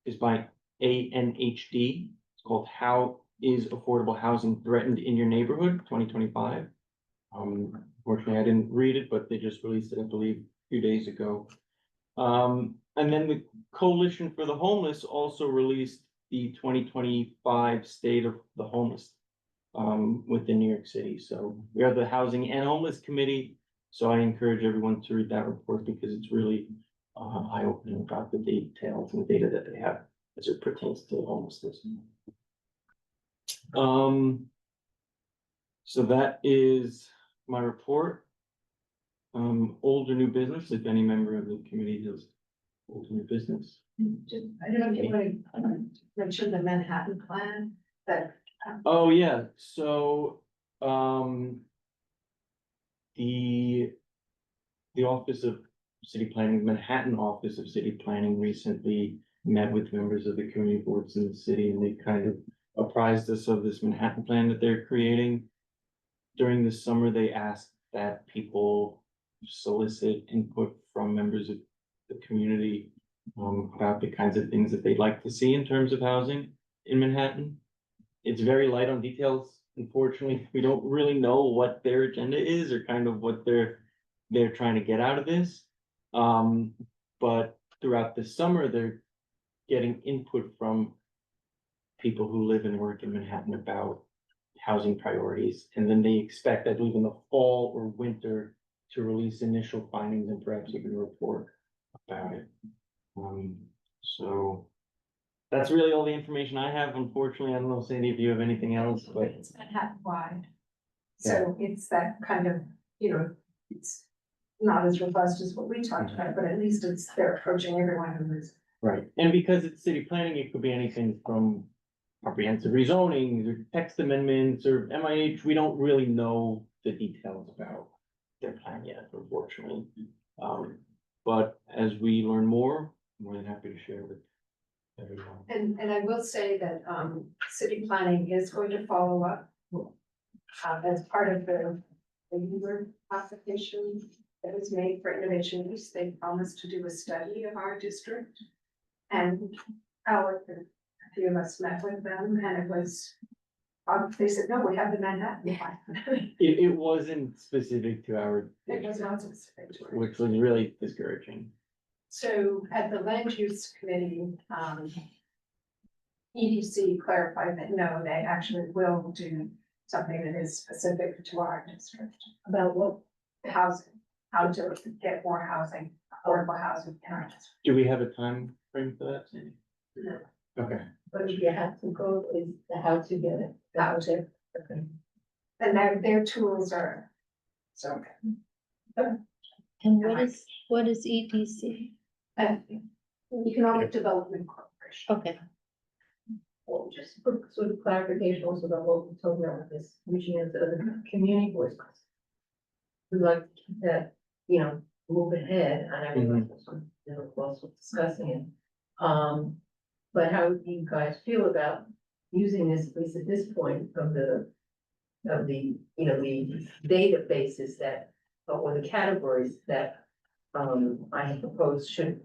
is by ANHD. It's called How is Affordable Housing Threatened in Your Neighborhood, 2025. Unfortunately, I didn't read it, but they just released it, I believe, a few days ago. And then the Coalition for the Homeless also released the 2025 State of the Homeless within New York City. So we are the Housing and Homeless Committee. So I encourage everyone to read that report because it's really eye-opening about the details and the data that they have as it pertains to homelessness. So that is my report. Old or new business, if any member of the committee has old or new business. I don't know if you want to mention the Manhattan plan that. Oh, yeah, so, the Office of City Planning, Manhattan Office of City Planning recently met with members of the community boards in the city, and they kind of apprised us of this Manhattan plan that they're creating. During the summer, they asked that people solicit input from members of the community about the kinds of things that they'd like to see in terms of housing in Manhattan. It's very light on details. Unfortunately, we don't really know what their agenda is or kind of what they're trying to get out of this. But throughout the summer, they're getting input from people who live and work in Manhattan about housing priorities. And then they expect, I believe, in the fall or winter to release initial findings and perhaps even a report about it. So that's really all the information I have. Unfortunately, I don't know, Sandy, if you have anything else, but It's Manhattan wide. So it's that kind of, you know, it's not as robust as what we talked about, but at least it's, they're approaching everyone who is. right. And because it's city planning, it could be anything from comprehensive rezonings or text amendments or MIH. We don't really know the details about their plan yet, unfortunately. But as we learn more, I'm more than happy to share with And I will say that, city planning is going to follow up. As part of the user application that was made for Innovation East, they promised to do a study of our district. And Alec and a few of us met with them, and it was, they said, no, we have the Manhattan plan. It wasn't specific to our, It was not specific to our which was really discouraging. So at the land use committee, EDC clarified that no, they actually will do something that is specific to our district. About what? Housing, how to get more housing, affordable housing in our district. Do we have a time frame for that, Sandy? No. Okay, But if you have to go, is the how to get it, how to. Okay. And their tools are, so, And what is EDC? Economic Development Corporation. Okay, Well, just for sort of clarification also about what we're talking about with this, reaching out to other community boards. We'd like to keep that, you know, move ahead, and everyone's also, you know, also discussing it. But how do you guys feel about using this, at least at this point, of the, you know, the databases that, or the categories that, I have proposed should,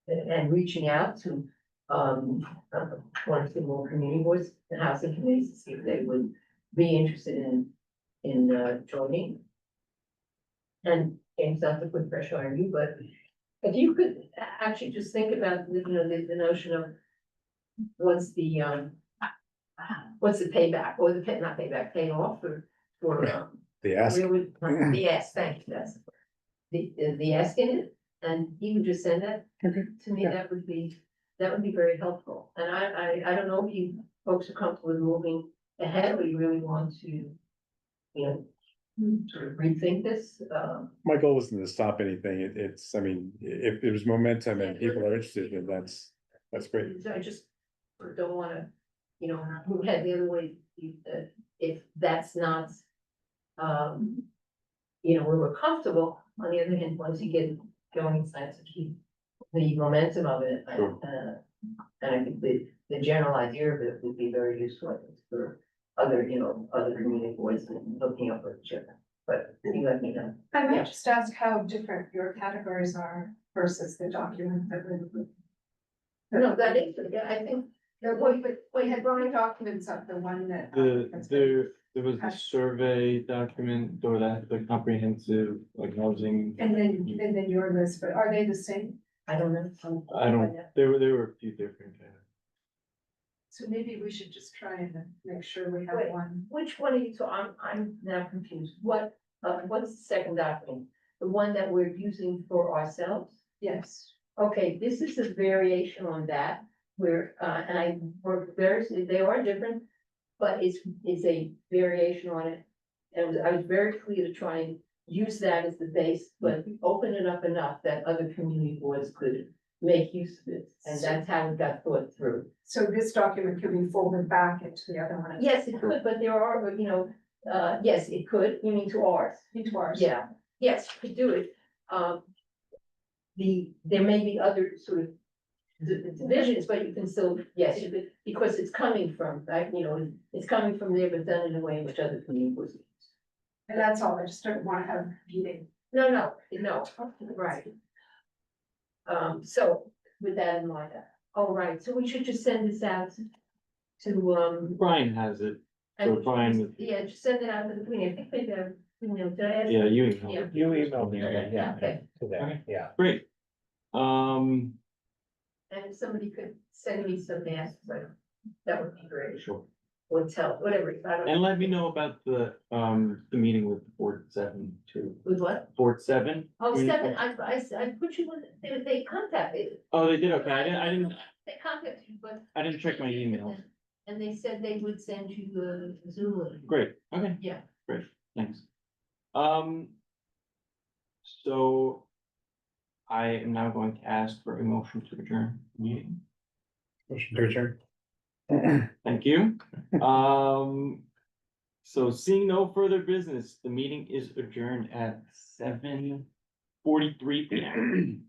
and reaching out to, one or two more community boards and housing committees to see if they would be interested in joining. And James, not to put pressure on you, but if you could actually just think about, you know, the notion of what's the payback, or the pay, not payback, paying off for, The ask. really, the ask, thank you, that's the ask in it, and you would just send that Okay. to me, Yeah. that would be very helpful. And I don't know if you folks are comfortable with moving ahead, or you really want to, you know, sort of rethink this, My goal wasn't to stop anything. It's, I mean, if there's momentum and people are interested, then that's great. I just don't wanna, you know, move ahead the other way, if that's not, you know, where we're comfortable. On the other hand, once you get going, it's nice to keep the momentum of it. Sure. And I think the general idea of it would be very useful, I think, for other, you know, other community boards and looking up with each other. But you let me know. I Yeah. might just ask how different your categories are versus the document that we. No, that is, yeah, I think, We had brought documents up, the one that. there was the survey document, or that, the comprehensive, like, housing. And then your list, but are they the same? I don't know. I don't, there were a few different. So maybe we should just try and make sure we have Wait. one. Which one are you, so I'm now confused, what's the second document? The one that we're using for ourselves? Yes. Okay, this is a variation on that, where, and I work very, they are different, but it's a variation on it. And I was very clear to try and use that as the base, but open it up enough that other community boards could make use of it, and that's how it got thought through. So this document could be folded back into the other one. Yes, it could, but there are, you know, yes, it could, you mean to ours. Into ours. Yeah, yes, you could do it. There may be other sort of divisions, but you can still, yes, you could, because it's coming from, right, you know, it's coming from there, but done in a way in which other communities use. And that's all, I just don't wanna have competing. No, right. So with that in mind, all right, so we should just send this out to, Brian has it, so and, Brian with, yeah, just send it out to the community. I think maybe I, you know, did I ask? yeah, you Yeah. emailed it. You emailed me, yeah, Okay. to that, yeah. Great. And if somebody could send me some answers, that would be great, Sure. or tell, whatever, I don't. And let me know about the meeting with Fort 7 too. With what? Fort 7? Oh, 7, I put you with, they contacted, Oh, they did, okay, they contacted you, but. I didn't check my email. And they said they would send you the Zoom link. Great, okay, Yeah. great, thanks. So I am now going to ask for a motion to adjourn the meeting. Motion to adjourn. Thank you. So seeing no further business, the meeting is adjourned at 7:43 PM.